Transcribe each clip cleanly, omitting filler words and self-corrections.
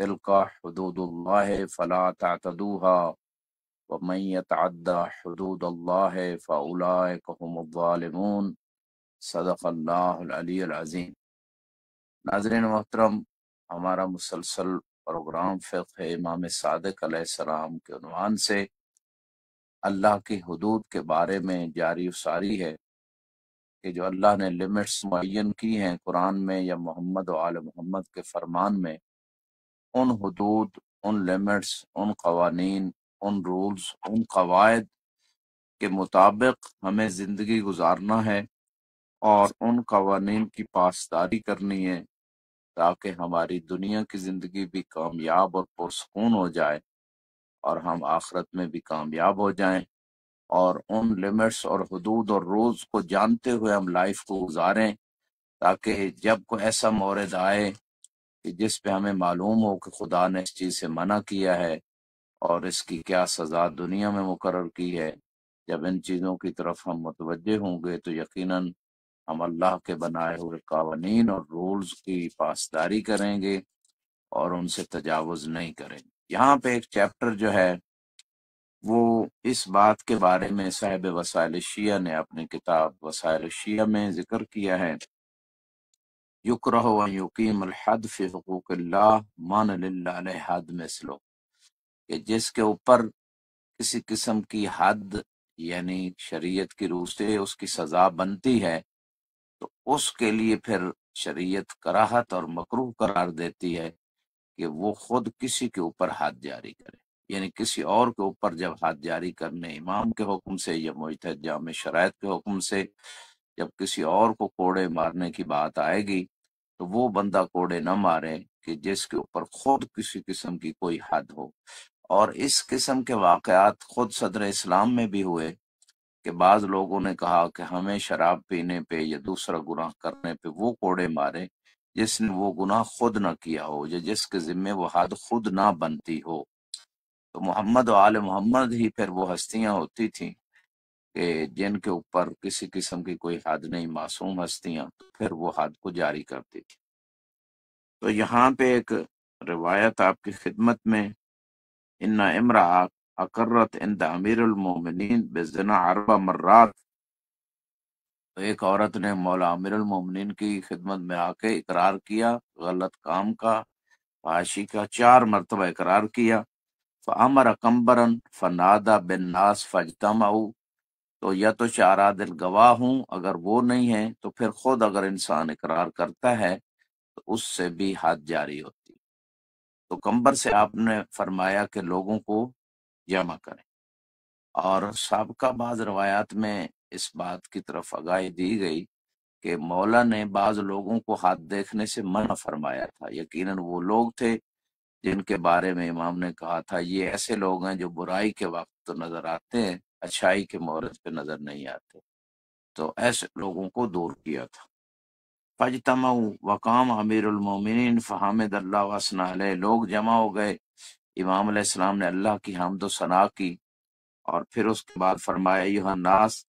تلک حدود اللہ فلا تعتدوها ومن يتعد حدود اللہ فاولئک هم الظالمون۔ صدق اللہ العلی العظیم۔ ناظرین محترم، ہمارا مسلسل پروگرام فقہ امام صادق علیہ السلام کے عنوان سے اللہ کی حدود کے بارے میں جاری و ساری ہے کہ جو اللہ نے لمٹس معین کی ہیں قرآن میں یا محمد و آل محمد کے فرمان میں، ان حدود، ان لمٹس، ان قوانین، ان رولز، ان قواعد کے مطابق ہمیں زندگی گزارنا ہے اور ان قوانین کی پاسداری کرنی ہے تاکہ ہماری دنیا کی زندگی بھی کامیاب اور پرسکون ہو جائے اور ہم آخرت میں بھی کامیاب ہو جائیں، اور ان لمٹس اور حدود اور رولز کو جانتے ہوئے ہم لائف کو گزاریں تاکہ جب کوئی ایسا مورد آئے کہ جس پہ ہمیں معلوم ہو کہ خدا نے اس چیز سے منع کیا ہے اور اس کی کیا سزا دنیا میں مقرر کی ہے، جب ان چیزوں کی طرف ہم متوجہ ہوں گے تو یقیناً ہم اللہ کے بنائے ہوئے قوانین اور رولز کی پاسداری کریں گے اور ان سے تجاوز نہیں کریں گے۔ یہاں پہ ایک چیپٹر جو ہے وہ اس بات کے بارے میں صاحب وسائل شیعہ نے اپنی کتاب وسائل شیعہ میں ذکر کیا ہے، یکرہ ان یقیم الحد فی حقوق اللہ مان للہ علیہ حد مثلو، کہ جس کے اوپر کسی قسم کی حد یعنی شریعت کی روح سے اس کی سزا بنتی ہے تو اس کے لیے پھر شریعت کراہت اور مکروہ قرار دیتی ہے کہ وہ خود کسی کے اوپر حد جاری کرے، یعنی کسی اور کے اوپر جب حد جاری کرنے امام کے حکم سے یا مجتہد جامع شرائط کے حکم سے جب کسی اور کو کوڑے مارنے کی بات آئے گی تو وہ بندہ کوڑے نہ مارے کہ جس کے اوپر خود کسی قسم کی کوئی حد ہو۔ اور اس قسم کے واقعات خود صدر اسلام میں بھی ہوئے کہ بعض لوگوں نے کہا کہ ہمیں شراب پینے پہ یا دوسرا گناہ کرنے پہ وہ کوڑے مارے جس نے وہ گناہ خود نہ کیا ہو یا جس کے ذمے وہ حد خود نہ بنتی ہو۔ تو محمد و آل محمد ہی پھر وہ ہستیاں ہوتی تھیں کہ جن کے اوپر کسی قسم کی کوئی حد نہیں، معصوم ہستیاں، تو پھر وہ حد کو جاری کرتی تھی۔ تو یہاں پہ ایک روایت آپ کی خدمت میں، ان امرأ اقرت عند امیر المومنین بزنا 4 مرات، تو ایک عورت نے مولا امیر المومنین کی خدمت میں آ کے اقرار کیا غلط کام کا، فحاشی کا، 4 مرتبہ اقرار کیا۔ فامر کمبرا فنادى بالناس فاجتمعوا، تو یا تو 4 عادل گواہ ہوں، اگر وہ نہیں ہیں تو پھر خود اگر انسان اقرار کرتا ہے تو اس سے بھی حد جاری ہوتی۔ تو کمبر سے آپ نے فرمایا کہ لوگوں کو جمع کریں، اور سابقہ بعض روایات میں اس بات کی طرف آگاہی دی گئی کہ مولا نے بعض لوگوں کو ہاتھ دیکھنے سے منع فرمایا تھا، یقیناً وہ لوگ تھے جن کے بارے میں امام نے کہا تھا یہ ایسے لوگ ہیں جو برائی کے وقت تو نظر آتے ہیں، اچھائی کے مورد پہ نظر نہیں آتے، تو ایسے لوگوں کو دور کیا تھا۔ فاجتمعوا وقام امیر المومنین فحمد اللہ وثنى علیہ، لوگ جمع ہو گئے، امام علیہ السلام نے اللہ کی حمد و ثنا کی، اور پھر اس کے بعد فرمایا ایھا الناس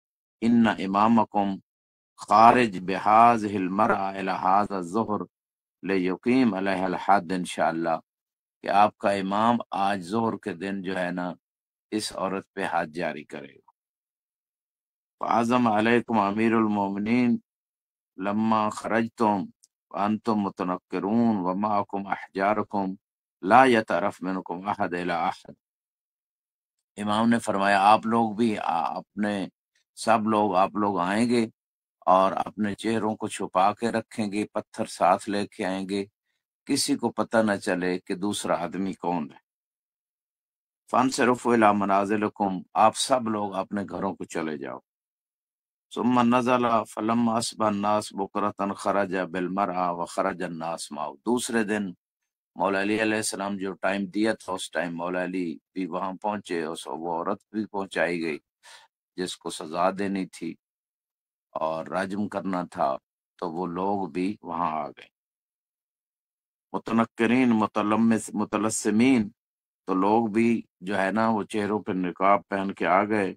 ان امامکم خارج بهذه المرأة الى هذا الظہر لیقیم علیہ الحد انشاءاللہ، کہ آپ کا امام آج ظہر کے دن جو ہے نا اس عورت پہ حد جاری کرے گا۔ فعظم علیکم امیر المومنین لما خرجتم وانتم متنکرون ومعکم احجارکم لا یتعرف منکم احد الی احد، امام نے فرمایا آپ لوگ بھی اپنے سب لوگ آپ لوگ آئیں گے اور اپنے چہروں کو چھپا کے رکھیں گے، پتھر ساتھ لے کے آئیں گے، کسی کو پتہ نہ چلے کہ دوسرا آدمی کون ہے۔ فانصرفوا الی منازلکم، آپ سب لوگ اپنے گھروں کو چلے جاؤ۔ ثم نزل فلما اصبح الناس بکرة خرج بالمرأة وخرج الناس معه، دوسرے دن مولا علی علیہ السلام جو ٹائم دیا تھا اس ٹائم مولا علی بھی وہاں پہنچے، وہ عورت بھی پہنچائی گئی جس کو سزا دینی تھی اور رجم کرنا تھا، تو وہ لوگ بھی وہاں آ گئے۔ متنکرین متلسمین، تو لوگ بھی جو ہے نا وہ چہروں پہ نقاب پہن کے آ گئے،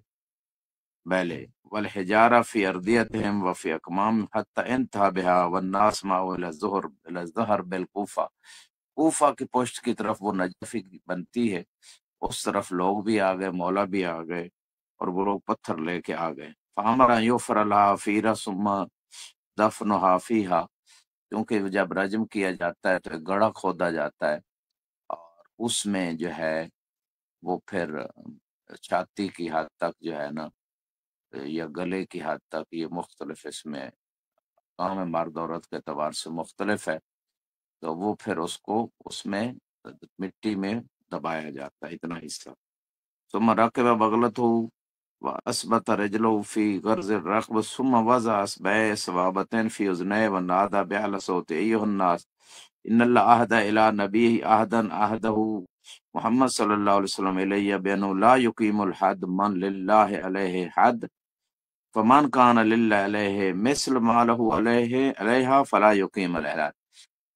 بیلے والحجارہ فی اردیتہم وفی اکمام حتی انتہا بہا والناس معو الی الظہر بالکوفہ، کوفہ کی پشت کی طرف وہ نجفی بنتی ہے، اس طرف لوگ بھی آ گئے، مولا بھی آ گئے، اور وہ لوگ پتھر لے کے آ گئے۔ فامر یفر لها فیرا ثم دفنها فیہا، کیونکہ جب رجم کیا جاتا ہے تو ایک گڑھا کھودا جاتا ہے، اور اس میں جو ہے وہ پھر چھاتی کی حد تک جو ہے نا، یا گلے کی حد تک، یہ مختلف اس میں کام مرد عورت کے اعتبار سے مختلف ہے، تو وہ پھر اس کو اس میں مٹی میں دبایا جاتا ہے اتنا حصہ۔ ثم ركب بغلته وأثبت رجله في غرز الركب ثم وضع أصبعيه سبابتين في أذنيه ونادى بأعلى صوت أيها الناس إن الله عهد إلى نبيه عهده محمد صلى الله عليه وسلم إلي بأنه لا يقيم الحد من لله عليه حد فمن كان لله عليه مثل ما له عليها فلا يقيم الحد۔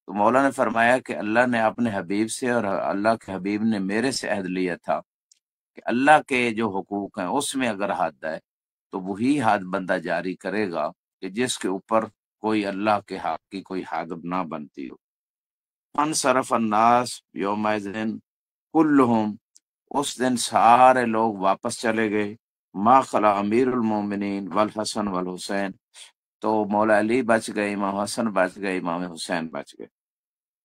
تو مولا نے فرمایا کہ اللہ نے اپنے حبیب سے اور اللہ کے حبیب نے میرے سے عہد لیا تھا کہ اللہ کے جو حقوق ہیں اس میں اگر حد ہے تو وہی حد بندہ جاری کرے گا کہ جس کے اوپر کوئی اللہ کے حق کی کوئی حد نہ بنتی ہو۔ انصرف الناس یومئذ کلہم، اس دن سارے لوگ واپس چلے گئے، ما خلا امیر المومنین والحسن والحسین، تو مولا علی بچ گئے، امام حسن بچ گئے، امام حسین بچ گئے۔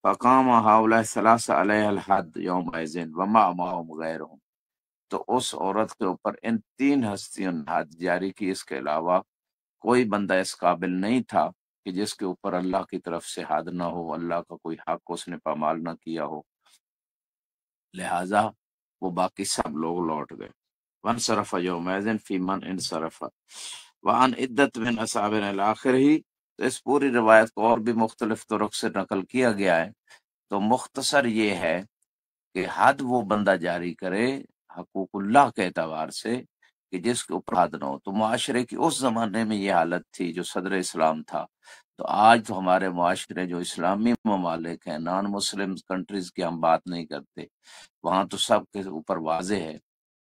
فقام ہؤلاء الثلاثہ علیہ الحد یومئذ وما معهم غیرهم، تو اس عورت کے اوپر ان تین ہستیوں نے حد جاری کی، اس کے علاوہ کوئی بندہ اس قابل نہیں تھا کہ جس کے اوپر اللہ کی طرف سے حد نہ ہو، اللہ کا کوئی حق اس نے پامال نہ کیا ہو، لہٰذا وہ باقی سب لوگ لوٹ گئے۔ وانصرف یومئذ فی من انصرف وعن عدت من اصحابنا الاخر ہی، تو اس پوری روایت کو اور بھی مختلف طرق سے نقل کیا گیا ہے، تو مختصر یہ ہے کہ حد وہ بندہ جاری کرے حقوق اللہ کے اعتبار سے کہ جس کے اوپر حد نہ ہو۔ تو معاشرے کی اس زمانے میں یہ حالت تھی جو صدر اسلام تھا، تو آج تو ہمارے معاشرے جو اسلامی ممالک ہیں، نان مسلم کنٹریز کی ہم بات نہیں کرتے، وہاں تو سب کے اوپر واضح ہے۔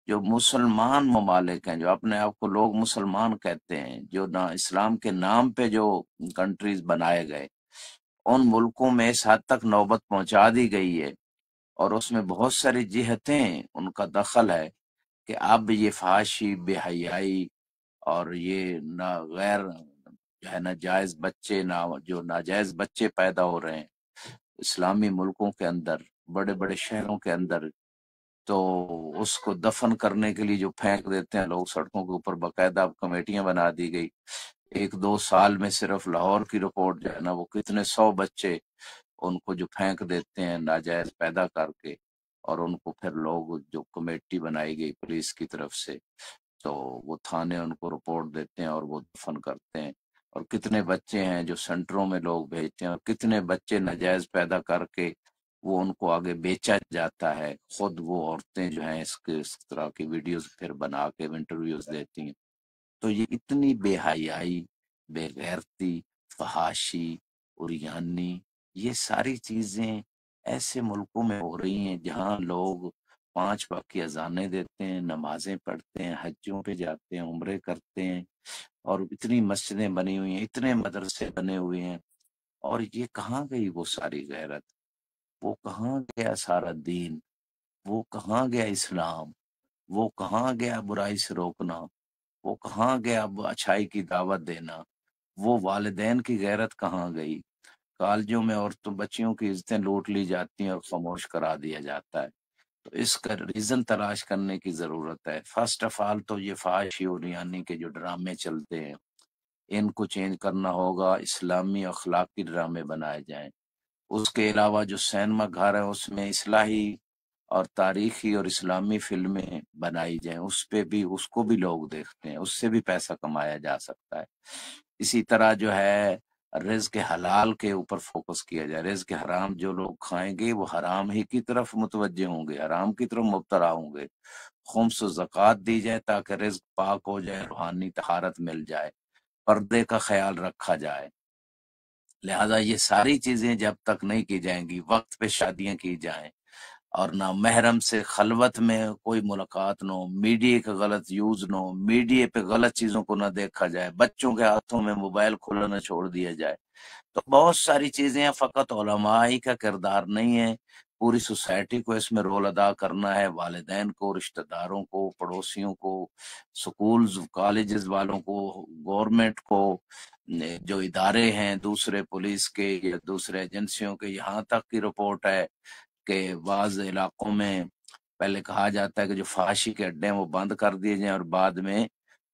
جو مسلمان ممالک ہیں، جو اپنے آپ کو لوگ مسلمان کہتے ہیں، جو نہ اسلام کے نام پہ جو کنٹریز بنائے گئے، ان ملکوں میں اس حد تک نوبت پہنچا دی گئی ہے، اور اس میں بہت ساری جہتیں ان کا دخل ہے کہ اب یہ فحاشی، بے حیائی، اور یہ نہ غیر جو ہے نا جائز بچے، نہ جو ناجائز بچے پیدا ہو رہے ہیں اسلامی ملکوں کے اندر، بڑے بڑے شہروں کے اندر، تو اس کو دفن کرنے کے لیے جو پھینک دیتے ہیں لوگ سڑکوں کے اوپر، باقاعدہ کمیٹیاں بنا دی گئی۔ 1-2 سال میں صرف لاہور کی رپورٹ جو ہے نا، وہ کتنے 100 بچے ان کو جو پھینک دیتے ہیں ناجائز پیدا کر کے، اور ان کو پھر لوگ جو کمیٹی بنائی گئی پولیس کی طرف سے، تو وہ تھانے ان کو رپورٹ دیتے ہیں اور وہ دفن کرتے ہیں۔ اور کتنے بچے ہیں جو سینٹروں میں لوگ بھیجتے ہیں، اور کتنے بچے ناجائز پیدا کر کے وہ ان کو آگے بیچا جاتا ہے، خود وہ عورتیں جو ہیں اس طرح کی ویڈیوز پھر بنا کے انٹرویوز دیتی ہیں۔ تو یہ اتنی بے حیائی، بے غیرتی، فحاشی، عریانی، یہ ساری چیزیں ایسے ملکوں میں ہو رہی ہیں جہاں لوگ 5 وقت کی اذانیں دیتے ہیں، نمازیں پڑھتے ہیں، حجوں پہ جاتے ہیں، عمرے کرتے ہیں، اور اتنی مسجدیں بنی ہوئی ہیں، اتنے مدرسے بنے ہوئے ہیں، اور یہ کہاں گئی وہ ساری غیرت؟ وہ کہاں گیا سارا دین؟ وہ کہاں گیا اسلام؟ وہ کہاں گیا برائی سے روکنا؟ وہ کہاں گیا اچھائی کی دعوت دینا؟ وہ والدین کی غیرت کہاں گئی؟ کالجوں میں عورتوں بچیوں کی عزتیں لوٹ لی جاتی ہیں اور خاموش کرا دیا جاتا ہے۔ تو اس کا ریزن تلاش کرنے کی ضرورت ہے۔ فرسٹ آف آل تو یہ فحاشی اور ریانی کے جو ڈرامے چلتے ہیں، ان کو چینج کرنا ہوگا، اسلامی اخلاقی ڈرامے بنائے جائیں۔ اس کے علاوہ جو سینما گھر ہے اس میں اصلاحی اور تاریخی اور اسلامی فلمیں بنائی جائیں، اس پہ بھی، اس کو بھی لوگ دیکھتے ہیں، اس سے بھی پیسہ کمایا جا سکتا ہے۔ اسی طرح جو ہے رزق حلال کے اوپر فوکس کیا جائے، رزق حرام جو لوگ کھائیں گے وہ حرام ہی کی طرف متوجہ ہوں گے، حرام کی طرف مبتلا ہوں گے۔ خمس و زکوٰۃ دی جائے تاکہ رزق پاک ہو جائے، روحانی طہارت مل جائے، پردے کا خیال رکھا جائے۔ لہذا یہ ساری چیزیں جب تک نہیں کی جائیں گی، وقت پہ شادیاں کی جائیں، اور نہ محرم سے خلوت میں کوئی ملاقات نہ ہو، میڈیا کا غلط یوز نہ ہو، میڈیا پہ غلط چیزوں کو نہ دیکھا جائے، بچوں کے ہاتھوں میں موبائل کھلا نہ چھوڑ دیا جائے۔ تو بہت ساری چیزیں ہیں، فقط علماء ہی کا کردار نہیں ہے، پوری سوسائٹی کو اس میں رول ادا کرنا ہے، والدین کو، رشتہ داروں کو، پڑوسیوں کو، سکولز کالجز والوں کو، گورنمنٹ کو، جو ادارے ہیں دوسرے پولیس کے یا دوسرے ایجنسیوں کے۔ یہاں تک کی رپورٹ ہے کہ بعض علاقوں میں پہلے کہا جاتا ہے کہ جو فحاشی کے اڈے ہیں وہ بند کر دیے جائیں، اور بعد میں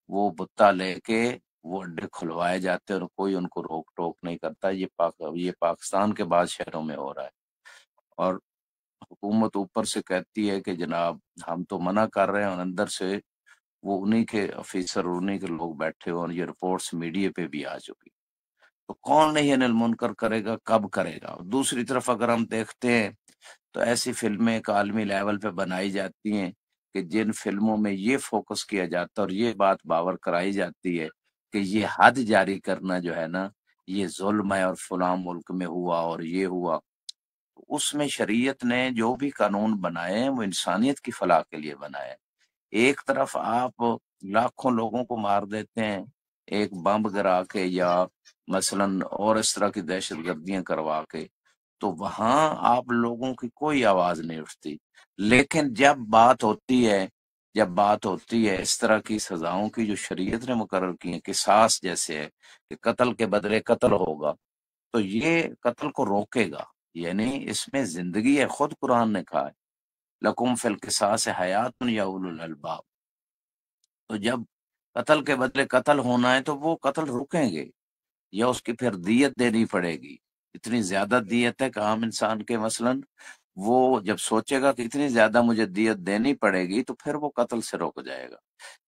وہ بتا لے کے وہ اڈے کھلوائے جاتے ہیں اور کوئی ان کو روک ٹوک نہیں کرتا۔ یہ پاکستان کے بعض شہروں میں ہو رہا ہے، اور حکومت اوپر سے کہتی ہے کہ جناب ہم تو منع کر رہے ہیں، اور اندر سے وہ انہی کے افیسر اور انہی کے لوگ بیٹھے ہوئے، اور یہ رپورٹس میڈیا پہ بھی آ چکی۔ تو کون نہیں انل منکر کرے گا، کب کرے گا؟ دوسری طرف اگر ہم دیکھتے ہیں تو ایسی فلمیں ایک عالمی لیول پہ بنائی جاتی ہیں کہ جن فلموں میں یہ فوکس کیا جاتا ہے اور یہ بات باور کرائی جاتی ہے کہ یہ حد جاری کرنا جو ہے نا یہ ظلم ہے، اور فلاں ملک میں ہوا اور یہ ہوا۔ اس میں شریعت نے جو بھی قانون بنائے ہیں وہ انسانیت کی فلاح کے لیے بنائے ہیں۔ ایک طرف آپ لاکھوں لوگوں کو مار دیتے ہیں ایک بم گرا کے، یا مثلاً اور اس طرح کی دہشت گردیاں کروا کے، تو وہاں آپ لوگوں کی کوئی آواز نہیں اٹھتی۔ لیکن جب بات ہوتی ہے اس طرح کی سزاؤں کی جو شریعت نے مقرر کی ہیں، قصاص جیسے ہے کہ قتل کے بدلے قتل ہوگا، تو یہ قتل کو روکے گا، یعنی اس میں زندگی ہے۔ خود قرآن نے کہا ہے لکم فی القصاص حیات یا اولو الالباب۔ تو جب قتل کے بدلے قتل ہونا ہے تو وہ قتل رکیں گے، یا اس کی پھر دیت دینی پڑے گی۔ اتنی زیادہ دیت ہے کہ عام انسان کے مثلاً وہ جب سوچے گا کہ اتنی زیادہ مجھے دیت دینی پڑے گی تو پھر وہ قتل سے رک جائے گا۔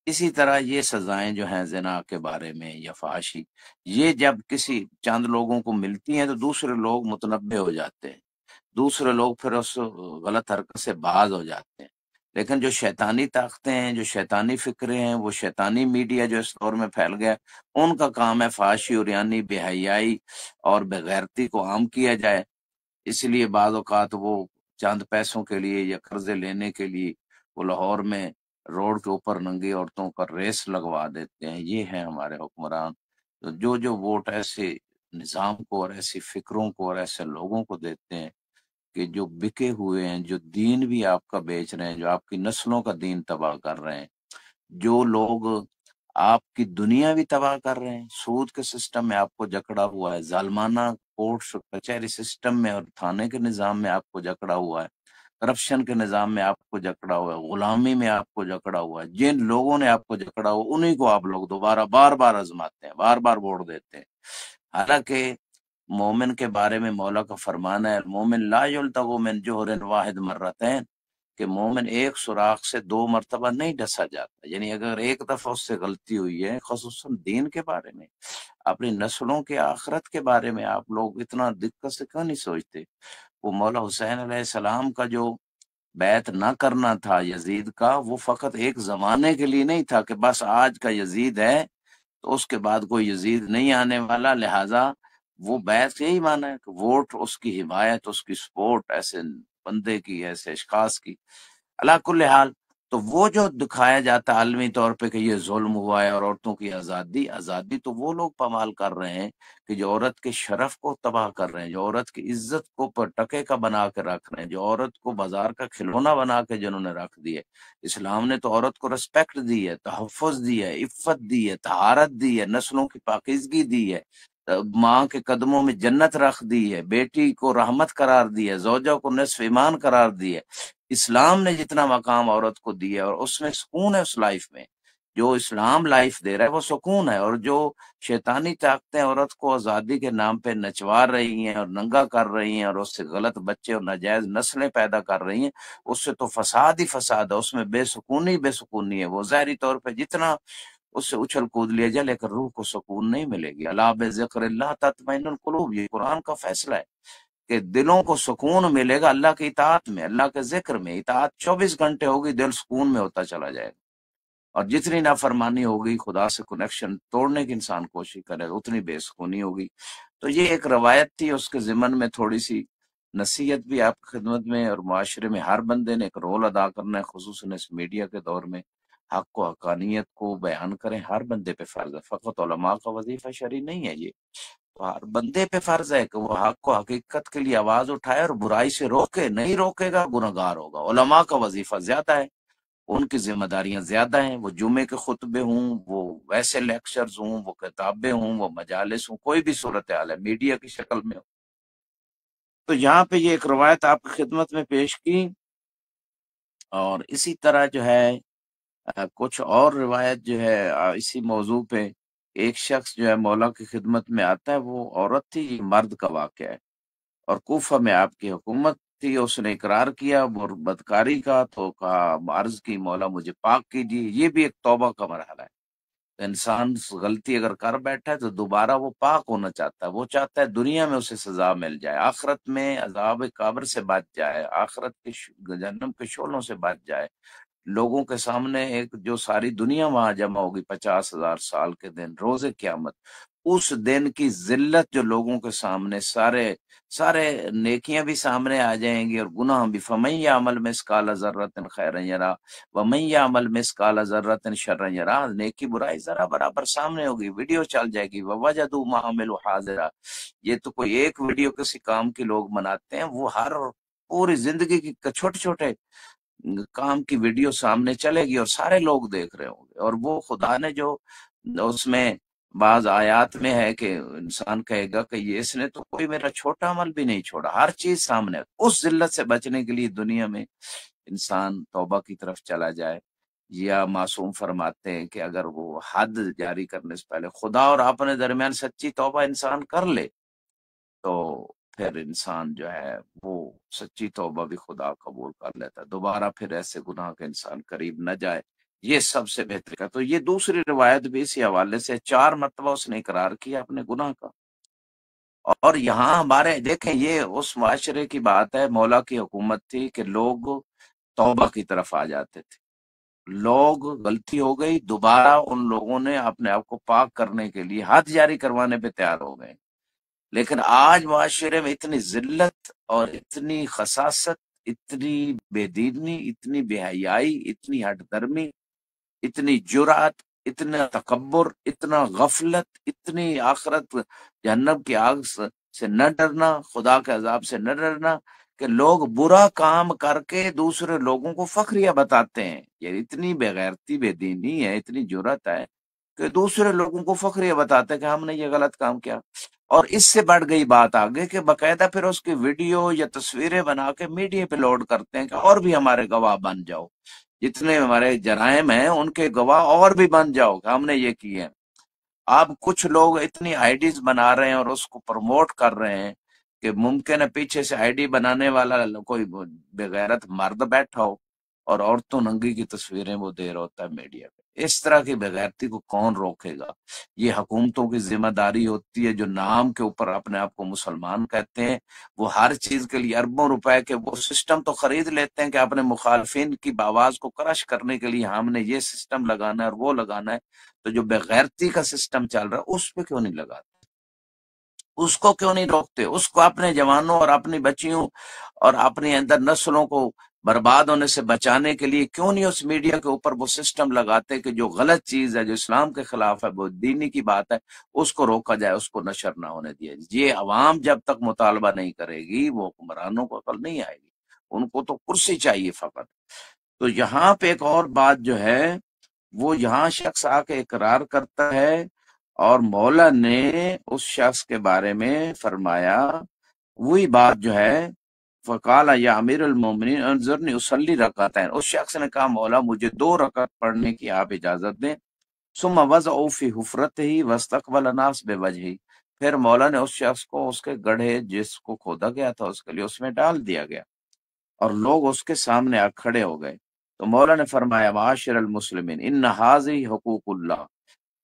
اسی طرح یہ سزائیں جو ہیں زنا کے بارے میں یا فحاشی، یہ جب کسی چند لوگوں کو ملتی ہیں تو دوسرے لوگ متنبع ہو جاتے ہیں، دوسرے لوگ پھر اس غلط حرکت سے باز ہو جاتے ہیں۔ لیکن جو شیطانی طاقتیں ہیں، جو شیطانی فکریں ہیں، وہ شیطانی میڈیا جو اس دور میں پھیل گیا، ان کا کام ہے فحاشی اور یعنی بے حیائی اور بےغیرتی کو عام کیا جائے۔ اس لیے بعض اوقات وہ چند پیسوں کے لیے یا قرضے لینے کے لیے وہ لاہور میں روڈ کے اوپر ننگی عورتوں کا ریس لگوا دیتے ہیں۔ یہ ہیں ہمارے حکمران، تو جو ووٹ ایسے نظام کو اور ایسی فکروں کو اور ایسے لوگوں کو دیتے ہیں کہ جو بکے ہوئے ہیں، جو دین بھی آپ کا بیچ رہے ہیں، جو آپ کی نسلوں کا دین تباہ کر رہے ہیں، جو لوگ آپ کی دنیا بھی تباہ کر رہے ہیں، سود کے سسٹم میں آپ کو جکڑا ہوا ہے، ظالمانہ کورٹ کچہری سسٹم میں اور تھانے کے نظام میں آپ کو جکڑا ہوا ہے، کرپشن کے نظام میں آپ کو جکڑا ہوا ہے، غلامی میں آپ کو جکڑا ہوا ہے۔ جن لوگوں نے آپ کو جکڑا ہوا انہی کو آپ لوگ دوبارہ بار بار آزماتے ہیں، بار بار ووٹ دیتے ہیں۔ حالانکہ مومن کے بارے میں مولا کا فرمان ہے المومن لا یلدغ من جوہر واحد مرتین، کہ مومن ایک سوراخ سے دو مرتبہ نہیں ڈسا جاتا۔ یعنی اگر ایک دفعہ اس سے غلطی ہوئی ہے، خصوصاً دین کے بارے میں، اپنی نسلوں کے آخرت کے بارے میں آپ لوگ اتنا دقت سے کیوں نہیں سوچتے؟ وہ مولا حسین علیہ السلام کا جو بیعت نہ کرنا تھا یزید کا، وہ فقط ایک زمانے کے لیے نہیں تھا کہ بس آج کا یزید ہے تو اس کے بعد کوئی یزید نہیں آنے والا، لہٰذا وہ بیعت یہی مانا ہے کہ ووٹ، اس کی حمایت، اس کی سپورٹ ایسے بندے کی، ایسے اشخاص کی۔ اللہ کل حال، تو وہ جو دکھایا جاتا ہے عالمی طور پہ کہ یہ ظلم ہوا ہے اور عورتوں کی آزادی تو وہ لوگ پامال کر رہے ہیں کہ جو عورت کے شرف کو تباہ کر رہے ہیں، جو عورت کی عزت کو پر ٹکے کا بنا کے رکھ رہے ہیں، جو عورت کو بازار کا کھلونا بنا کے جنہوں نے رکھ دی ہے۔ اسلام نے تو عورت کو رسپیکٹ دی ہے، تحفظ دی ہے، عفت دی ہے، طہارت دی ہے، نسلوں کی پاکیزگی دی ہے، ماں کے قدموں میں جنت رکھ دی ہے، بیٹی کو رحمت قرار دی ہے، زوجہ کو نصف ایمان قرار دی ہے۔ اسلام نے جتنا مقام عورت کو دیا اور اس میں سکون ہے، اس لائف میں جو اسلام لائف دے رہا ہے وہ سکون ہے، اور جو شیطانی طاقتیں عورت کو آزادی کے نام پہ نچوار رہی ہیں اور ننگا کر رہی ہیں اور اس سے غلط بچے اور ناجائز نسلیں پیدا کر رہی ہیں، اس سے تو فساد ہی فساد ہے، اس میں بے سکونی ہے۔ وہ ظاہری طور پہ جتنا اس سے اچھل کود لیا جائے لیکن روح کو سکون نہیں ملے گی۔ الا بذکر اللہ تطمئن القلوب، یہ قرآن کا فیصلہ ہے کہ دلوں کو سکون ملے گا اللہ کی اطاعت میں، اللہ کے ذکر میں۔ اطاعت 24 گھنٹے ہوگی، دل سکون میں ہوتا چلا جائے گا، اور جتنی نافرمانی ہوگی، خدا سے کنیکشن توڑنے کی انسان کوشش کرے گا، اتنی بے سکونی ہوگی۔ تو یہ ایک روایت تھی، اس کے ضمن میں تھوڑی سی نصیحت بھی آپ کی خدمت میں، اور معاشرے میں ہر بندے نے ایک رول ادا کرنا ہے، خصوصاً اس میڈیا کے دور میں حق و حقانیت کو بیان کریں، ہر بندے پہ فرض ہے، فقط علماء کا وظیفہ شرعی نہیں ہے یہ، تو ہر بندے پہ فرض ہے کہ وہ حق و حقیقت کے لیے آواز اٹھائے اور برائی سے روکے، نہیں روکے گا گنہگار ہوگا۔ علماء کا وظیفہ زیادہ ہے، ان کی ذمہ داریاں زیادہ ہیں، وہ جمعے کے خطبے ہوں، وہ ویسے لیکچرز ہوں، وہ کتابیں ہوں، وہ مجالس ہوں، کوئی بھی صورتحال ہے میڈیا کی شکل میں ہو۔ تو یہاں پہ یہ ایک روایت آپ کی خدمت میں پیش کی، اور اسی طرح جو ہے کچھ اور روایت جو ہے اسی موضوع پہ، ایک شخص جو ہے مولا کی خدمت میں آتا ہے، وہ عورت تھی، یہ مرد کا واقعہ ہے، اور کوفہ میں آپ کی حکومت تھی، اس نے اقرار کیا بدکاری کا، تو کہا عرض کی مولا مجھے پاک کیجیے۔ یہ بھی ایک توبہ کا مرحلہ ہے، انسان غلطی اگر کر بیٹھا ہے تو دوبارہ وہ پاک ہونا چاہتا ہے، وہ چاہتا ہے دنیا میں اسے سزا مل جائے، آخرت میں عذاب قبر سے بچ جائے، آخرت کے جہنم کے شعلوں سے بچ جائے، لوگوں کے سامنے ایک جو ساری دنیا وہاں جمع ہوگی 50,000 سال کے دن روز قیامت، اس دن کی ذلت جو لوگوں کے سامنے سارے سارے نیکیاں بھی سامنے آ جائیں گی اور گناہ بھی، فَمَن يَعْمَلْ مِثْقَالَ ذَرَّةٍ خَيْرًا يَرَهُ وَمَن يَعْمَلْ مِثْقَالَ ذَرَّةٍ شَرًّا يَرَهُ، نیکی برائی ذرا برابر سامنے ہوگی، ویڈیو چل جائے گی، وَوَجَدُوا مَا عَمِلُوا حَاضِرًا۔ یہ تو کوئی ایک ویڈیو کسی کام کی لوگ مناتے ہیں، وہ ہر پوری زندگی کی چھوٹے چھوٹے کام کی ویڈیو سامنے چلے گی اور سارے لوگ دیکھ رہے ہوں گے، اور وہ خدا نے جو اس میں بعض آیات میں ہے کہ انسان کہے گا کہ یہ اس نے تو کوئی میرا چھوٹا عمل بھی نہیں چھوڑا، ہر چیز سامنے ہے۔ اس ذلت سے بچنے کے لیے دنیا میں انسان توبہ کی طرف چلا جائے، یا معصوم فرماتے ہیں کہ اگر وہ حد جاری کرنے سے پہلے خدا اور اپنے درمیان سچی توبہ انسان کر لے، تو پھر انسان جو ہے وہ سچی توبہ بھی خدا قبول کر لیتا ہے، دوبارہ پھر ایسے گناہ کے انسان قریب نہ جائے، یہ سب سے بہتر ہے۔ تو یہ دوسری روایت بھی اسی حوالے سے 4 مرتبہ اس نے اقرار کیا اپنے گناہ کا، اور یہاں ہمارے دیکھیں یہ اس معاشرے کی بات ہے، مولا کی حکومت تھی کہ لوگ توبہ کی طرف آ جاتے تھے، لوگ غلطی ہو گئی، دوبارہ ان لوگوں نے اپنے آپ کو پاک کرنے کے لیے حد جاری کروانے پہ تیار ہو گئے۔ لیکن آج معاشرے میں اتنی ذلت اور اتنی خساست، اتنی بے دینی، اتنی بے حیائی، اتنی ہٹ درمی، اتنی جرأت، اتنا تکبر، اتنا غفلت، اتنی آخرت جہنم کی آگ سے نہ ڈرنا، خدا کے عذاب سے نہ ڈرنا، کہ لوگ برا کام کر کے دوسرے لوگوں کو فخریہ بتاتے ہیں۔ یہ اتنی بے غیرتی، بے دینی ہے، اتنی جرأت ہے کہ دوسرے لوگوں کو فخریہ بتاتے ہیں کہ ہم نے یہ غلط کام کیا۔ اور اس سے بڑھ گئی بات آگے کہ باقاعدہ پھر اس کی ویڈیو یا تصویریں بنا کے میڈیا پہ لوڈ کرتے ہیں کہ اور بھی ہمارے گواہ بن جاؤ، جتنے ہمارے جرائم ہیں ان کے گواہ اور بھی بن جاؤ کہ ہم نے یہ کیے ہیں۔ اب کچھ لوگ اتنی آئی ڈیز بنا رہے ہیں اور اس کو پروموٹ کر رہے ہیں کہ ممکن ہے پیچھے سے آئی ڈی بنانے والا کوئی بغیرت مرد بیٹھا ہو اور عورتوں ننگی کی تصویریں وہ دے رہا ہوتا ہے میڈیا پہ۔ اس طرح کی بغیرتی کو کون روکے گا؟ یہ حکومتوں کی ذمہ داری ہوتی ہے جو نام کے اوپر اپنے آپ کو مسلمان کہتے ہیں، وہ ہر چیز کے لیے اربوں روپے کے وہ سسٹم تو خرید لیتے ہیں کہ اپنے مخالفین کی آواز کو کرش کرنے کے لیے ہم نے یہ سسٹم لگانا ہے اور وہ لگانا ہے، تو جو بغیرتی کا سسٹم چل رہا ہے اس پہ کیوں نہیں لگاتے؟ اس کو کیوں نہیں روکتے؟ اس کو اپنے جوانوں اور اپنی بچیوں اور اپنی اندر نسلوں کو برباد ہونے سے بچانے کے لیے کیوں نہیں اس میڈیا کے اوپر وہ سسٹم لگاتے کہ جو غلط چیز ہے، جو اسلام کے خلاف ہے، وہ دینی کی بات ہے، اس کو روکا جائے، اس کو نشر نہ ہونے دیا جائے۔ یہ عوام جب تک مطالبہ نہیں کرے گی، وہ حکمرانوں کو عقل نہیں آئے گی، ان کو تو کرسی چاہیے فقط۔ تو یہاں پہ ایک اور بات جو ہے، وہ یہاں شخص آ کے اقرار کرتا ہے، اور مولا نے اس شخص کے بارے میں فرمایا وہی بات جو ہے، فقال یا امیر المومنین انظرنی اصلی رکعتین، اس شخص نے کہا مولا مجھے 2 رکعت پڑھنے کی آپ اجازت دیں، ثم وضعوا فی حفرتہ واستقبل الناس بوجہہ، پھر مولا نے اس شخص کو اس کے گڑھے جس کو کھودا گیا تھا اس کے لیے اس میں ڈال دیا گیا، اور لوگ اس کے سامنے آ کھڑے ہو گئے۔ تو مولا نے فرمایا معاشر المسلمین ان ھذہ حقوق اللہ،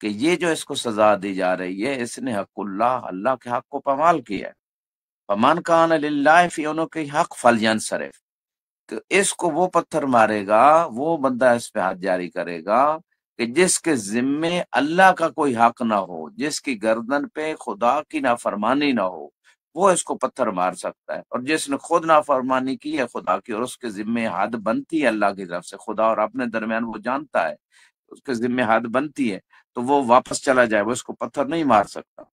کہ یہ جو اس کو سزا دی جا رہی ہے، اس نے حق اللہ کے حق کو پامال کیا ہے۔ فمن کان للہ فی عنقہ حق فلینصرف، کہ اس کو وہ پتھر مارے گا، وہ بندہ اس پہ ہاتھ جاری کرے گا کہ جس کے ذمے اللہ کا کوئی حق نہ ہو، جس کی گردن پہ خدا کی نافرمانی نہ ہو، وہ اس کو پتھر مار سکتا ہے، اور جس نے خود نافرمانی کی ہے خدا کی اور اس کے ذمے حد بنتی ہے اللہ کی طرف سے، خدا اور اپنے درمیان وہ جانتا ہے، اس کے ذمے حد بنتی ہے، تو وہ واپس چلا جائے، وہ اس کو پتھر نہیں مار سکتا۔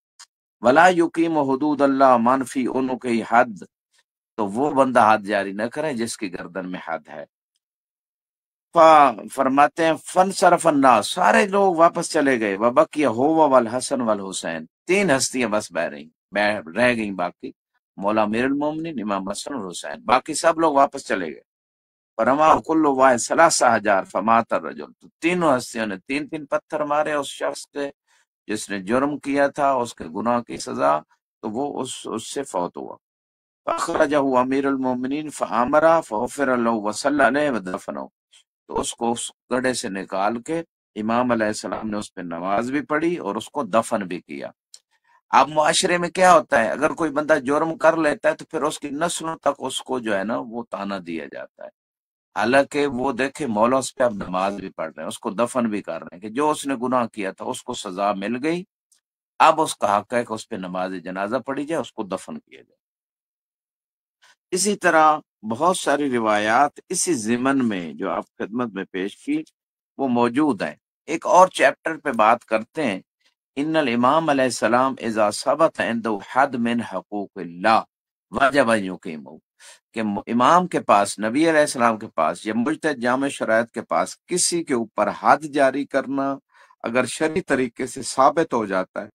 ولا یقیم حدود اللہ من فی عنقہ حد، تو وہ بندہ حد جاری نہ کرے جس کی گردن میں حد ہے۔ فرماتے ہیں فن صرف الناس، سارے لوگ واپس چلے گئے، وبقی ہو والحسن والحسین، تین ہستیاں بس رہ گئیں باقی، مولا امیر المومنین، امام حسن اور حسین، باقی سب لوگ واپس چلے گئے۔ فرما کل واحد 3000 فمات الرجل، تو تینوں ہستیوں نے تین تین پتھر مارے اس شخص کے جس نے جرم کیا تھا، اس کے گناہ کی سزا، تو وہ اس سے فوت ہوا۔ فاخرجہ امیر المومنین فامرا فغفر له وصلی علیہ ودفنہ، تو اس کو اس گڑھے سے نکال کے امام علیہ السلام نے اس پہ نماز بھی پڑھی اور اس کو دفن بھی کیا۔ اب معاشرے میں کیا ہوتا ہے، اگر کوئی بندہ جرم کر لیتا ہے تو پھر اس کی نسلوں تک اس کو جو ہے نا وہ تانا دیا جاتا ہے، حالانکہ وہ دیکھے مولا اس پہ اب نماز بھی پڑھ رہے ہیں، اس کو دفن بھی کر رہے ہیں، کہ جو اس نے گناہ کیا تھا اس کو سزا مل گئی، اب اس کا حق ہے کہ اس پہ نماز جنازہ پڑھی جائے، اس کو دفن کیا جائے۔ اسی طرح بہت ساری روایات اسی ضمن میں جو آپ خدمت میں پیش کی وہ موجود ہیں۔ ایک اور چیپٹر پہ بات کرتے ہیں، ان الامام علیہ السلام اذا ثبت عنده حد من حقوق اللہ وجب ان یقیمہ، کہ امام کے پاس، نبی علیہ السلام کے پاس یا مجتہد جامع شرائط کے پاس کسی کے اوپر حد جاری کرنا اگر شرعی طریقے سے ثابت ہو جاتا ہے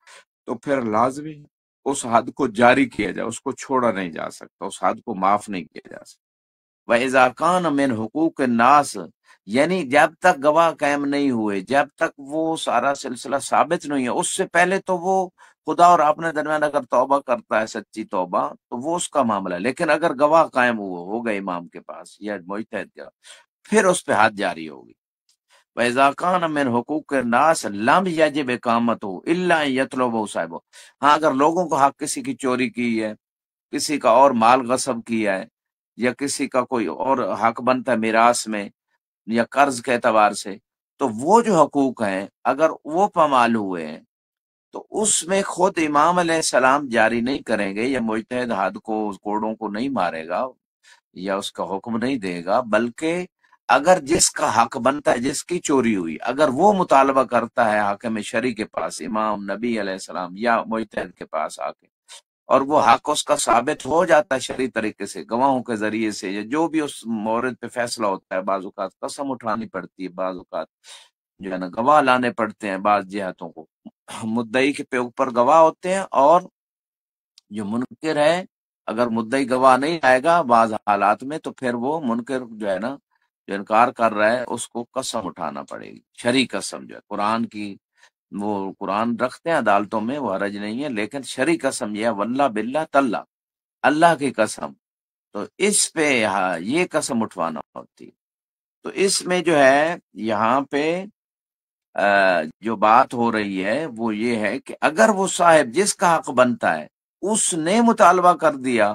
تو پھر لازمی اس حد کو جاری کیا جائے، اس کو چھوڑا نہیں جا سکتا، اس حد کو معاف نہیں کیا جا سکتا۔ وَإِذَا كَانَ مِنْ حُقُوقِ النَّاسِ، یعنی جب تک گواہ قائم نہیں ہوئے، جب تک وہ سارا سلسلہ ثابت نہیں ہے، اس سے پہلے تو وہ خدا اور اپنے درمیان اگر توبہ کرتا ہے سچی توبہ تو وہ اس کا معاملہ ہے، لیکن اگر گواہ قائم ہو گئے امام کے پاس یا مجتہد کا، پھر اس پہ حد جاری ہوگی۔ وَإِذَا كَانَ مِنْ حُقُوقِ النَّاسِ لَمْ يَجِبْ إِقَامَتُهُ إِلَّا أَن يَطْلُبَهُ صَاحِبُهُ، ہاں اگر لوگوں کو حق کسی کی چوری کی ہے، کسی کا اور مال غصب کیا ہے، یا کسی کا کوئی اور حق بنتا ہے میراث میں یا قرض کے اعتبار سے، تو وہ جو حقوق ہیں اگر وہ پامال ہوئے ہیں تو اس میں خود امام علیہ السلام جاری نہیں کریں گے، یا مجتہد حد کو کوڑوں کو نہیں مارے گا یا اس کا حکم نہیں دے گا، بلکہ اگر جس کا حق بنتا ہے، جس کی چوری ہوئی، اگر وہ مطالبہ کرتا ہے حاکم شرعی کے پاس، امام، نبی علیہ السلام یا مجتہد کے پاس آ کے، اور وہ حق اس کا ثابت ہو جاتا ہے شرعی طریقے سے گواہوں کے ذریعے سے، یا جو بھی اس مورد پہ فیصلہ ہوتا ہے، بعض اوقات قسم اٹھانی پڑتی ہے، بعض اوقات جو ہے نا گواہ لانے پڑتے ہیں، بعض جہتوں کو مدعی کے اوپر گواہ ہوتے ہیں، اور جو منکر ہے اگر مدعی گواہ نہیں آئے گا بعض حالات میں تو پھر وہ منکر جو ہے نا جو انکار کر رہا ہے اس کو قسم اٹھانا پڑے گی، شرعی قسم جو ہے قرآن کی، وہ قرآن رکھتے ہیں عدالتوں میں، وہ حرج نہیں ہے، لیکن شرعی قسم یہ ہے واللہ باللہ تاللہ، اللہ کی قسم، تو اس پہ یہ قسم اٹھوانا ہوتی ہے۔ تو اس میں جو ہے یہاں پہ جو بات ہو رہی ہے وہ یہ ہے کہ اگر وہ صاحب جس کا حق بنتا ہے اس نے مطالبہ کر دیا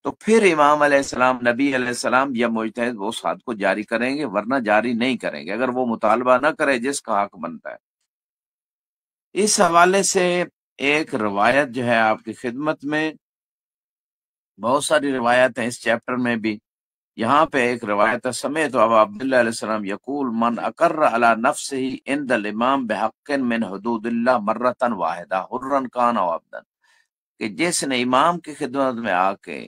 تو پھر امام علیہ السلام، نبی علیہ السلام یا مجتہد وہ اس حد کو جاری کریں گے، ورنہ جاری نہیں کریں گے اگر وہ مطالبہ نہ کرے جس کا حق بنتا ہے۔ اس حوالے سے ایک روایت جو ہے آپ کی خدمت میں، بہت ساری روایت ہیں اس چیپٹر میں بھی، یہاں پہ ایک روایت ہے، سمیت ابا عبداللہ علیہ السلام یقول من اقر علی نفسہ عند الامام بحق من حدود اللہ مرتن واحدہ حرن کان او عبدن، کہ جس نے امام کی خدمت میں آ کے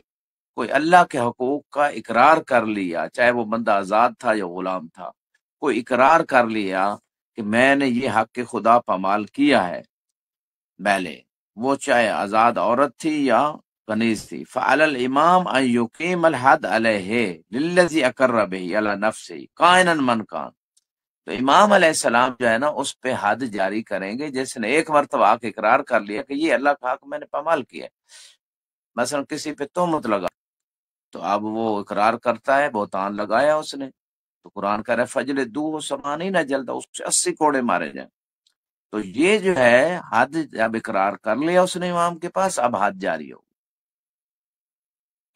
کوئی اللہ کے حقوق کا اقرار کر لیا، چاہے وہ بندہ آزاد تھا یا غلام تھا، کوئی اقرار کر لیا کہ میں نے یہ حق خدا پامال کیا ہے، پہلے وہ چاہے آزاد عورت تھی یا کنیز تھی، فعلی الامام ان یقیم الحد علیہ للذی اقر بہ علی نفسہ کائنا من کان، تو امام علیہ السلام جو ہے نا اس پہ حد جاری کریں گے جس نے ایک مرتبہ آ کے اقرار کر لیا کہ یہ اللہ کا حق میں نے پامال کیا ہے، مثلا کسی پہ تہمت لگا تو اب وہ اقرار کرتا ہے بہتان لگایا اس نے، تو قرآن کہہ رہا ہے فجل دو سمانی نہ جلتا، اس سے 80 کوڑے مارے جائیں، تو یہ جو ہے حد جب اقرار کر لیا اس نے امام کے پاس، اب حد جاری ہو۔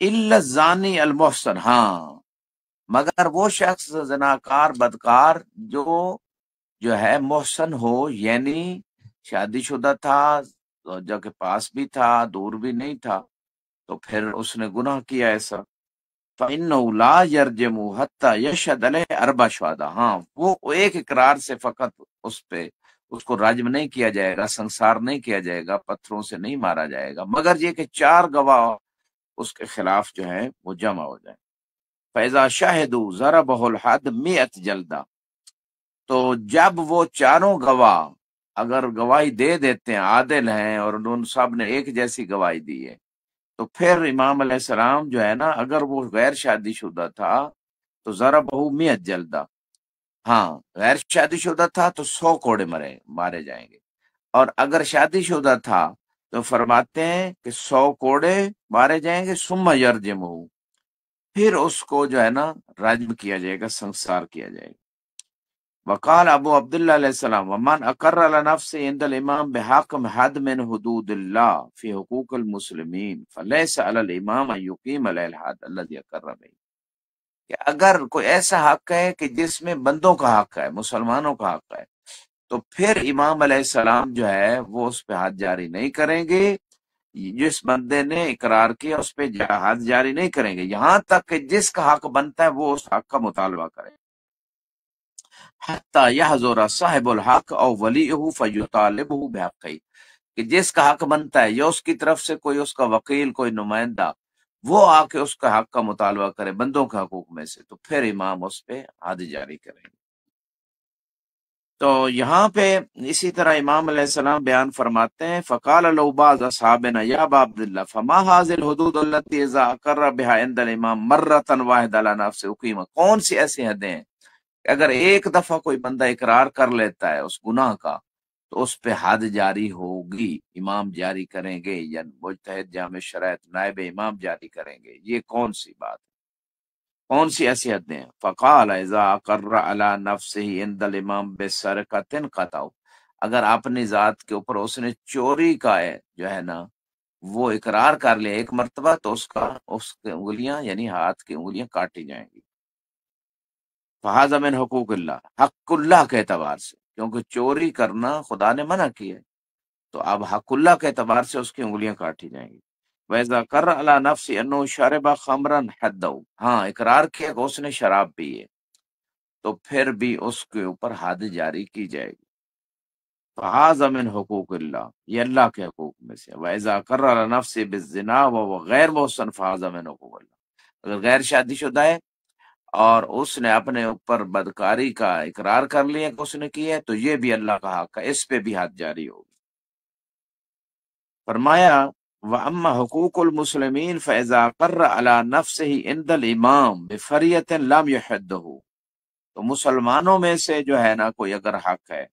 الا الزانی المحسن، ہاں مگر وہ شخص زناکار بدکار جو ہے محسن ہو، یعنی شادی شدہ تھا، زوجہ کے پاس بھی تھا، دور بھی نہیں تھا، تو پھر اس نے گناہ کیا ایسا. فَإِنَّهُ لَا يَرْجَمُ حَتَّى يَشْهَدَ عَلَيْهِ 4 شُهَدَاء. ہاں وہ ایک اقرار سے فقط اس کو راجم نہیں کیا جائے گا، سنسار نہیں کیا جائے گا، پتھروں سے نہیں مارا جائے گا، مگر یہ کہ 4 گواہ اس کے خلاف جو ہے وہ جمع ہو جائیں. فَإِذَا شَهِدُوا ضَرَبَهُ الْحَدُّ 100 جلدہ. تو جب وہ چاروں گواہ اگر گواہی دے دیتے ہیں، عادل ہیں اور ان سب نے ایک جیسی گواہی دی ہے، تو پھر امام علیہ السلام جو ہے نا، اگر وہ غیر شادی شدہ تھا تو ذرا بہو 100 جلدہ. ہاں غیر شادی شدہ تھا تو 100 کوڑے مارے جائیں گے، اور اگر شادی شدہ تھا تو فرماتے ہیں کہ 100 کوڑے مارے جائیں گے. ثم یرجمہ، پھر اس کو جو ہے نا رجم کیا جائے گا، سنسار کیا جائے گا. وقال ابو عبداللہ علیہ السلام ومن اقر علی نفسه عند الامام بحکم حد من حدود اللہ فی حقوق المسلمین فلیس علی الامام ان یقیم علیہ الحد الذی اقر به. کہ اگر کوئی ایسا حق ہے کہ جس میں بندوں کا حق ہے، مسلمانوں کا حق ہے، تو پھر امام علیہ السلام جو ہے وہ اس پہ حد جاری نہیں کریں گے. جس بندے نے اقرار کیا اس پہ حد جاری نہیں کریں گے یہاں تک کہ جس کا حق بنتا ہے وہ اس حق کا مطالبہ کرے. حتی یحضر صاحب الحق او ولیہ فیطالبہ بحقہ، کہ جس کا حق بنتا ہے یا اس کی طرف سے کوئی اس کا وکیل، کوئی نمائندہ، وہ آ کے اس کا حق کا مطالبہ کرے بندوں کے حقوق میں سے، تو پھر امام اس پہ حد جاری کریں گے. تو یہاں پہ اسی طرح امام علیہ السلام بیان فرماتے ہیں فقال لو بعض اصحابنا یا ابا عبداللہ فما هذه الحدود التي اذا اقر بها عند الامام مرة واحدة على نفسه اقيمت. کون سی ایسی حدیں ہیں کہ اگر ایک دفعہ کوئی بندہ اقرار کر لیتا ہے اس گناہ کا تو اس پہ حد جاری ہوگی، امام جاری کریں گے یا مجتہد جامع شرائط نائب امام جاری کریں گے. یہ کون سی بات ہے، کون سی ایسی حدیں ہیں؟ فقال اذا اقر علی نفسه عند الامام بسرقۃ قطعوا، اگر اپنی ذات کے اوپر اس نے چوری کا ہے جو ہے نا وہ اقرار کر لیا ایک مرتبہ، تو اس کی انگلیاں یعنی ہاتھ کی انگلیاں کاٹی جائیں گی. فہذا من حقوق اللہ، حق اللہ کے اعتبار سے، کیونکہ چوری کرنا خدا نے منع کی ہے، تو اب حق اللہ کے اعتبار سے اس کی انگلیاں کاٹی جائیں گی. وَإِذَا قَرَّ عَلَى نَفْسِهِ أَنَّهُ شَرِبَ خَمْرًا حَدَّهُ، ہاں اقرار کیا کہ اس نے شراب پی ہے تو پھر بھی اس کے اوپر حد جاری کی جائے گی. فَهَذَا مِنْ حقوق اللہ، یہ اللہ کے حقوق میں سے. وَإِذَا قَرَّ عَلَى نَفْسِهِ بِالزِّنَا وَهُوَ غَيْرُ مُحْصَنٍ فَهَذَا مِنْ حقوق اللہ، اگر غیر شادی شدہ ہے اور اس نے اپنے اوپر بدکاری کا اقرار کر لیا کہ اس نے کی ہے، تو یہ بھی اللہ کا حق ہے، اس پہ بھی حد جاری ہوگی. فرمایا وَأَمَّا حُقُوقُ الْمُسْلِمِينَ فَإِذَا قَرَّ عَلَى نَفْسِهِ عِنْدَ الْإِمَامِ بِفَرْيَةٍ لَمْ يُحِدُّهُ، تو مسلمانوں میں سے جو ہے نا کوئی اگر حق ہے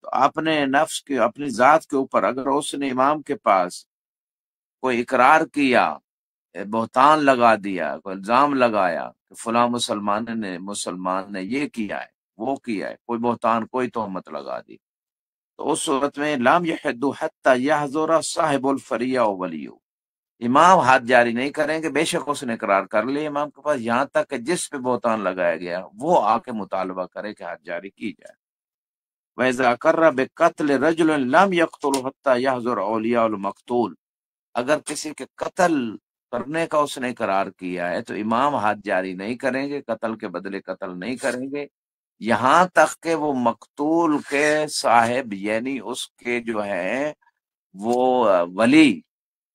تو اپنے نفس کے، اپنی ذات کے اوپر اگر اس نے امام کے پاس کوئی اقرار کیا، بہتان لگا دیا، کوئی الزام لگایا کہ فلاں مسلمان نے یہ کیا ہے وہ کیا ہے، کوئی بہتان کوئی تہمت لگا دی، تو اس صورت میں لام یحد حتی یحضر صاحب الفریہ ولی، امام حد جاری نہیں کریں گے بے شک اس نے اقرار کر لیا امام کے پاس، یہاں تک کہ جس پہ بہتان لگایا گیا وہ آ کے مطالبہ کرے کہ حد جاری کی جائے. وَإِذَا قَرَّ بِقَتْلِ رَجُلٍ لَمْ يَقْتُلْ حَتَّى يَحْضُرَ أَوْلِيَاءُ الْمَقْتُولِ، اگر کسی کے قتل کرنے کا اس نے قرار کیا ہے تو امام حد جاری نہیں کریں گے، قتل کے بدلے قتل نہیں کریں گے یہاں تک کہ وہ مقتول کے صاحب یعنی اس کے جو ہے وہ ولی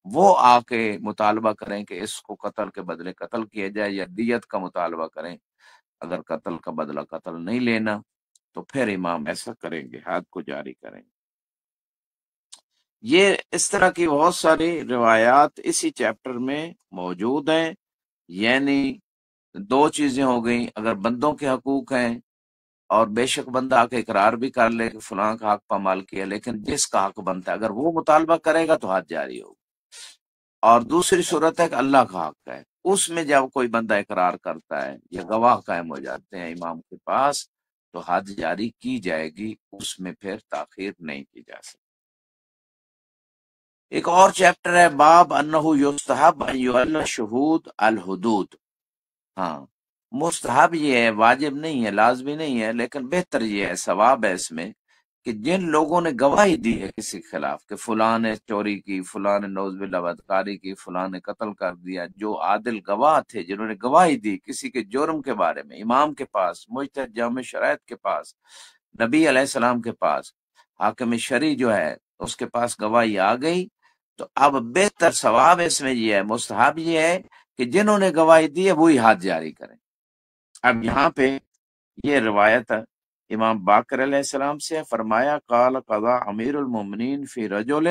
وہ آ کے مطالبہ کریں کہ اس کو قتل کے بدلے قتل کیا جائے، یا دیت کا مطالبہ کریں. اگر قتل کا بدلہ قتل نہیں لینا تو پھر امام ایسا کریں گے، حد کو جاری کریں گے. یہ اس طرح کی بہت ساری روایات اسی چیپٹر میں موجود ہیں. یعنی 2 چیزیں ہو گئیں، اگر بندوں کے حقوق ہیں اور بے شک بندہ آ کے اقرار بھی کر لے کہ فلاں کا حق پامال کیا، لیکن جس کا حق بنتا ہے اگر وہ مطالبہ کرے گا تو حد جاری ہوگا. اور دوسری صورت ہے کہ اللہ کا حق ہے، اس میں جب کوئی بندہ اقرار کرتا ہے یا گواہ قائم ہو جاتے ہیں امام کے پاس تو حد جاری کی جائے گی، اس میں پھر تاخیر نہیں کی جا سکتی. ایک اور چیپٹر ہے باب انہ یستحب ان یعلن شہود الحدود. ہاں مستحب یہ ہے، واجب نہیں ہے، لازمی نہیں ہے، لیکن بہتر یہ ہے، ثواب ہے اس میں کہ جن لوگوں نے گواہی دی ہے کسی کے خلاف کہ فلاں نے چوری کی، فلاں نے نعوذ باللہ بدکاری کی، فلاں نے قتل کر دیا، جو عادل گواہ تھے جنہوں نے گواہی دی کسی کے جرم کے بارے میں، امام کے پاس، مجتہد جامع شرائط کے پاس، نبی علیہ السلام کے پاس، حاکم شرعی جو ہے اس کے پاس گواہی آ گئی، تو اب بہتر ثواب اس میں یہ ہے، مستحب یہ ہے کہ جنہوں نے گواہی دی ہے وہی ہاتھ جاری کریں۔ اب یہاں پہ یہ روایت امام باقر علیہ السلام سے فرمایا قال قضا امیر المومنین فی رجل،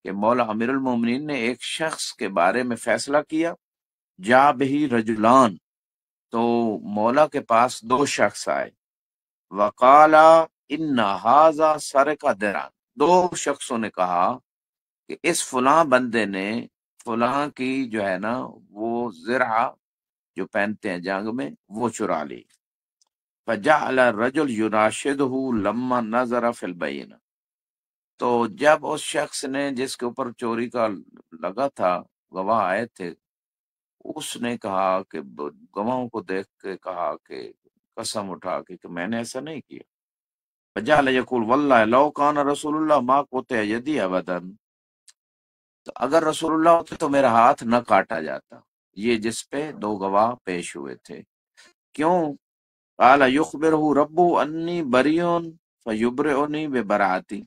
کہ مولا امیر المومنین نے ایک شخص کے بارے میں فیصلہ کیا، جا بہی رجلان، تو مولا کے پاس دو شخص آئے، وقال ان ھذا سرق درہم، دو شخصوں نے کہا کہ اس فلاں بندے نے فلاں کی جو ہے نا وہ زرع جو پہنتے ہیں جنگ میں وہ چرا لی۔ فجعل الرجل يناشده لما نظر في البینہ، تو جب اس شخص نے جس کے اوپر چوری کا لگا تھا گواہ آئے تھے، اس نے کہا کہ گواہوں کو دیکھ کے کہا کہ قسم اٹھا کے کہ میں نے ایسا نہیں کیا۔ فجعل یقول واللہ لو کان رسول اللہ ما قطع یدی ابدا، تو اگر رسول اللہ ہوتے تو میرا ہاتھ نہ کاٹا جاتا، یہ جس پہ دو گواہ پیش ہوئے تھے۔ کیوں؟ قال یخبرہ ربہ انی بریون فیبرئنی ببراءتی،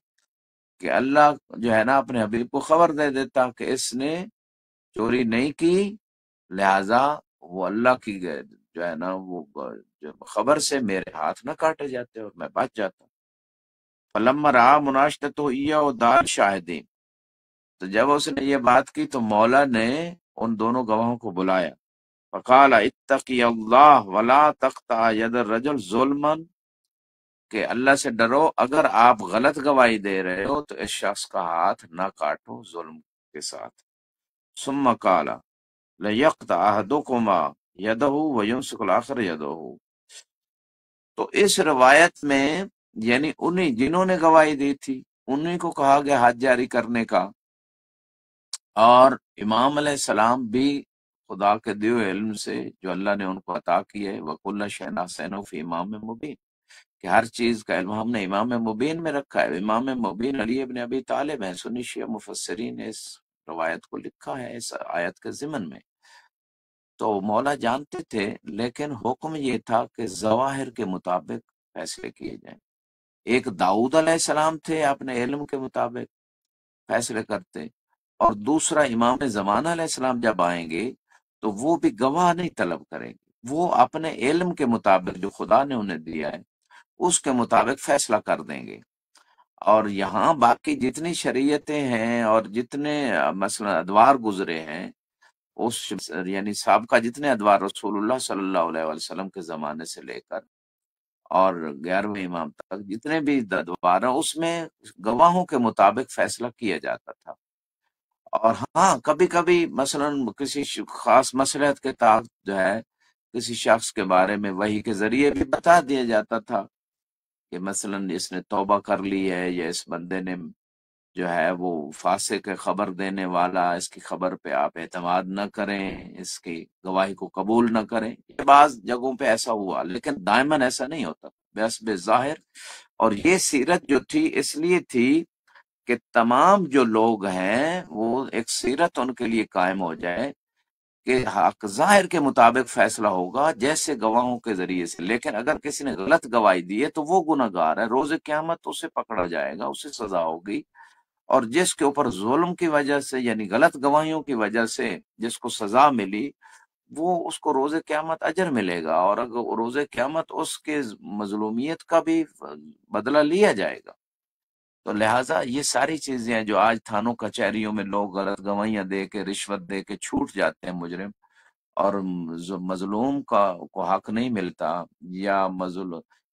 کہ اللہ جو ہے نا اپنے حبیب کو خبر دے دیتا کہ اس نے چوری نہیں کی، لہذا وہ اللہ کی جو ہے نا وہ جو خبر سے میرے ہاتھ نہ کاٹے جاتے اور میں بچ جاتا۔ فلما رعا مناشطتہ ایہ دار شاہدین، تو جب اس نے یہ بات کی تو مولا نے ان دونوں گواہوں کو بلایا، فقال اتقی اللہ ولا تقطع ید الرجل ظلما، کہ اللہ سے ڈرو، اگر آپ غلط گواہی دے رہے ہو تو اس شخص کا ہاتھ نہ کاٹو ظلم کے ساتھ۔ ثم قال لیقطع احدکما یدہ ویمسک الاخر یدہ، تو اس روایت میں یعنی انہی جنہوں نے گواہی دی تھی انہی کو کہا گیا ہاتھ جاری کرنے کا، اور امام علیہ السلام بھی خدا کے دیو علم سے جو اللہ نے ان کو عطا کی ہے، وَكُلَّ شَيْءٍ أَحْصَيْنَاهُ فِي إِمَامٍ مُبِينٍ، کہ ہر چیز کا علم ہم نے امام مبین میں رکھا ہے۔ امام مبین علی ابن ابی طالب ہیں، سنی شیعہ مفسرین نے اس روایت کو لکھا ہے اس آیت کے ضمن میں۔ تو مولا جانتے تھے، لیکن حکم یہ تھا کہ ظواہر کے مطابق فیصلے کیے جائیں۔ ایک داؤد علیہ السلام تھے، اپنے علم کے مطابق فیصلے کرتے، اور دوسرا امام زمانہ علیہ السلام جب آئیں گے تو وہ بھی گواہ نہیں طلب کریں گے، وہ اپنے علم کے مطابق جو خدا نے انہیں دیا ہے اس کے مطابق فیصلہ کر دیں گے۔ اور یہاں باقی جتنی شریعتیں ہیں اور جتنے مثلا ادوار گزرے ہیں، اس یعنی سابقہ جتنے ادوار رسول اللہ صلی اللہ علیہ وسلم کے زمانے سے لے کر اور 11ویں امام تک جتنے بھی ادوار ہیں اس میں گواہوں کے مطابق فیصلہ کیا جاتا تھا۔ اور ہاں کبھی کبھی مثلا کسی خاص مصلحت کے تحت جو ہے کسی شخص کے بارے میں وحی کے ذریعے بھی بتا دیا جاتا تھا کہ مثلا اس نے توبہ کر لی ہے، یا اس بندے نے جو ہے وہ فاسق ہے، خبر دینے والا، اس کی خبر پہ آپ اعتماد نہ کریں، اس کی گواہی کو قبول نہ کریں۔ یہ بعض جگہوں پہ ایسا ہوا، لیکن دائماً ایسا نہیں ہوتا، بس بظاہر۔ اور یہ سیرت جو تھی اس لیے تھی کہ تمام جو لوگ ہیں وہ ایک سیرت ان کے لیے قائم ہو جائے کہ حق ظاہر کے مطابق فیصلہ ہوگا جیسے گواہوں کے ذریعے سے، لیکن اگر کسی نے غلط گواہی دی ہے تو وہ گناہ گار ہے، روز قیامت اسے پکڑا جائے گا، اسے سزا ہوگی۔ اور جس کے اوپر ظلم کی وجہ سے یعنی غلط گواہیوں کی وجہ سے جس کو سزا ملی، وہ اس کو روز قیامت اجر ملے گا، اور اگر روز قیامت اس کے مظلومیت کا بھی بدلہ لیا جائے گا۔ تو لہٰذا یہ ساری چیزیں ہیں جو آج تھانوں کچہریوں میں لوگ غلط گواہیاں دے کے، رشوت دے کے چھوٹ جاتے ہیں مجرم، اور مظلوم کو حق نہیں ملتا، یا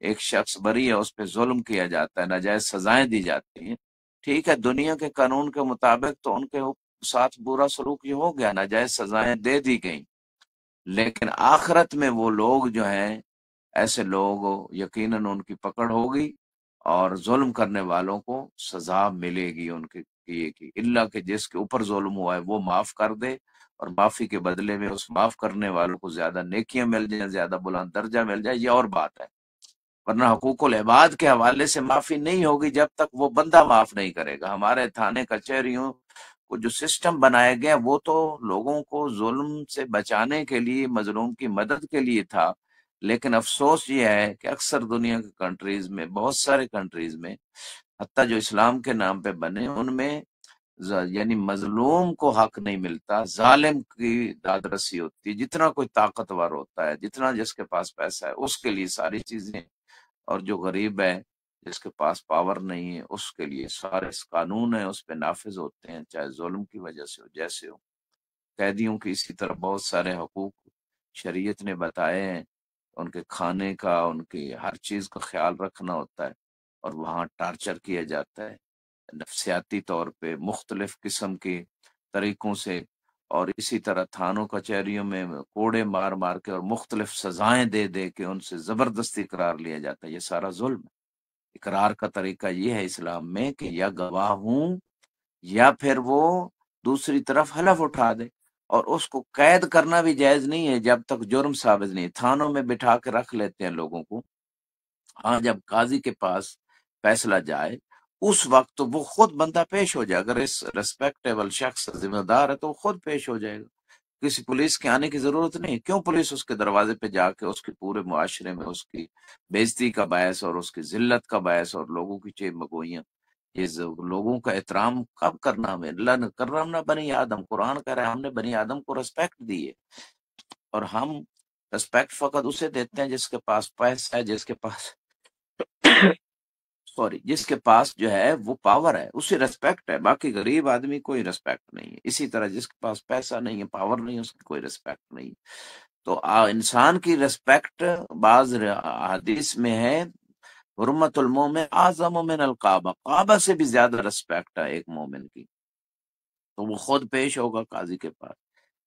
ایک شخص بری ہے اس پہ ظلم کیا جاتا ہے، ناجائز سزائیں دی جاتی ہیں۔ ٹھیک ہے، دنیا کے قانون کے مطابق تو ان کے ساتھ برا سلوک یہ ہو گیا، ناجائز سزائیں دے دی گئیں، لیکن آخرت میں وہ لوگ جو ہیں ایسے لوگ یقیناً ان کی پکڑ ہوگی اور ظلم کرنے والوں کو سزا ملے گی ان کے کیے کی، اللہ کہ جس کے اوپر ظلم ہوا ہے وہ معاف کر دے، اور معافی کے بدلے میں اس معاف کرنے والوں کو زیادہ نیکیاں مل جائیں، زیادہ بلند درجہ مل جائے، یہ اور بات ہے۔ ورنہ حقوق العباد کے حوالے سے معافی نہیں ہوگی جب تک وہ بندہ معاف نہیں کرے گا۔ ہمارے تھانے کچہریوں کو جو سسٹم بنایا گیا وہ تو لوگوں کو ظلم سے بچانے کے لیے، مظلوم کی مدد کے لیے تھا، لیکن افسوس یہ ہے کہ اکثر دنیا کی کنٹریز میں، بہت سارے کنٹریز میں، حتیٰ جو اسلام کے نام پہ بنے، ان میں یعنی مظلوم کو حق نہیں ملتا، ظالم کی داد رسی ہوتی ہے۔ جتنا کوئی طاقتور ہوتا ہے، جتنا جس کے پاس پیسہ ہے، اس کے لیے ساری چیزیں، اور جو غریب ہے، جس کے پاس پاور نہیں ہے، اس کے لیے سارے قانون ہیں اس پہ نافذ ہوتے ہیں، چاہے ظلم کی وجہ سے ہو، جیسے ہو۔ قیدیوں کی اسی طرح بہت سارے حقوق شریعت نے بتائے ہیں، ان کے کھانے کا، ان کی ہر چیز کا خیال رکھنا ہوتا ہے، اور وہاں ٹارچر کیا جاتا ہے نفسیاتی طور پہ مختلف قسم کے طریقوں سے، اور اسی طرح تھانوں کچہریوں میں کوڑے مار مار کے اور مختلف سزائیں دے دے کے ان سے زبردستی اقرار لیا جاتا ہے۔ یہ سارا ظلم ہے۔ اقرار کا طریقہ یہ ہے اسلام میں کہ یا گواہ ہوں یا پھر وہ دوسری طرف حلف اٹھا دے، اور اس کو قید کرنا بھی جائز نہیں ہے جب تک جرم ثابت نہیں۔ تھانوں میں بٹھا کے رکھ لیتے ہیں لوگوں کو، ہاں جب قاضی کے پاس فیصلہ جائے اس وقت تو وہ خود بندہ پیش ہو جائے، اگر اس ریسپیکٹیبل شخص ذمہ دار ہے تو وہ خود پیش ہو جائے گا، کسی پولیس کے آنے کی ضرورت نہیں۔ کیوں پولیس اس کے دروازے پہ جا کے اس کے پورے معاشرے میں اس کی بےزتی کا باعث اور اس کی ذلت کا باعث اور لوگوں کی چیخ مگوئیاں، یہ لوگوں کا احترام کب کرنا ہمیں؟ اللہ نے کرنا بنی آدم، قرآن کہہ رہا ہے ہم نے بنی آدم کو ریسپیکٹ دی ہے، اور ہم ریسپیکٹ فقط اسے دیتے ہیں جس کے پاس پیسہ ہے، جس کے پاس جس کے پاس جو ہے وہ پاور ہے، اسے ریسپیکٹ ہے، باقی غریب آدمی کوئی ریسپیکٹ نہیں ہے۔ اسی طرح جس کے پاس پیسہ نہیں ہے، پاور نہیں ہے، اس کی کوئی ریسپیکٹ نہیں۔ تو انسان کی ریسپیکٹ بعض حدیث میں ہے، حرمت المومن اعظم من الکعبہ، کعبہ سے بھی زیادہ ریسپیکٹ ہے ایک مومن کی۔ تو وہ خود پیش ہوگا قاضی کے پاس،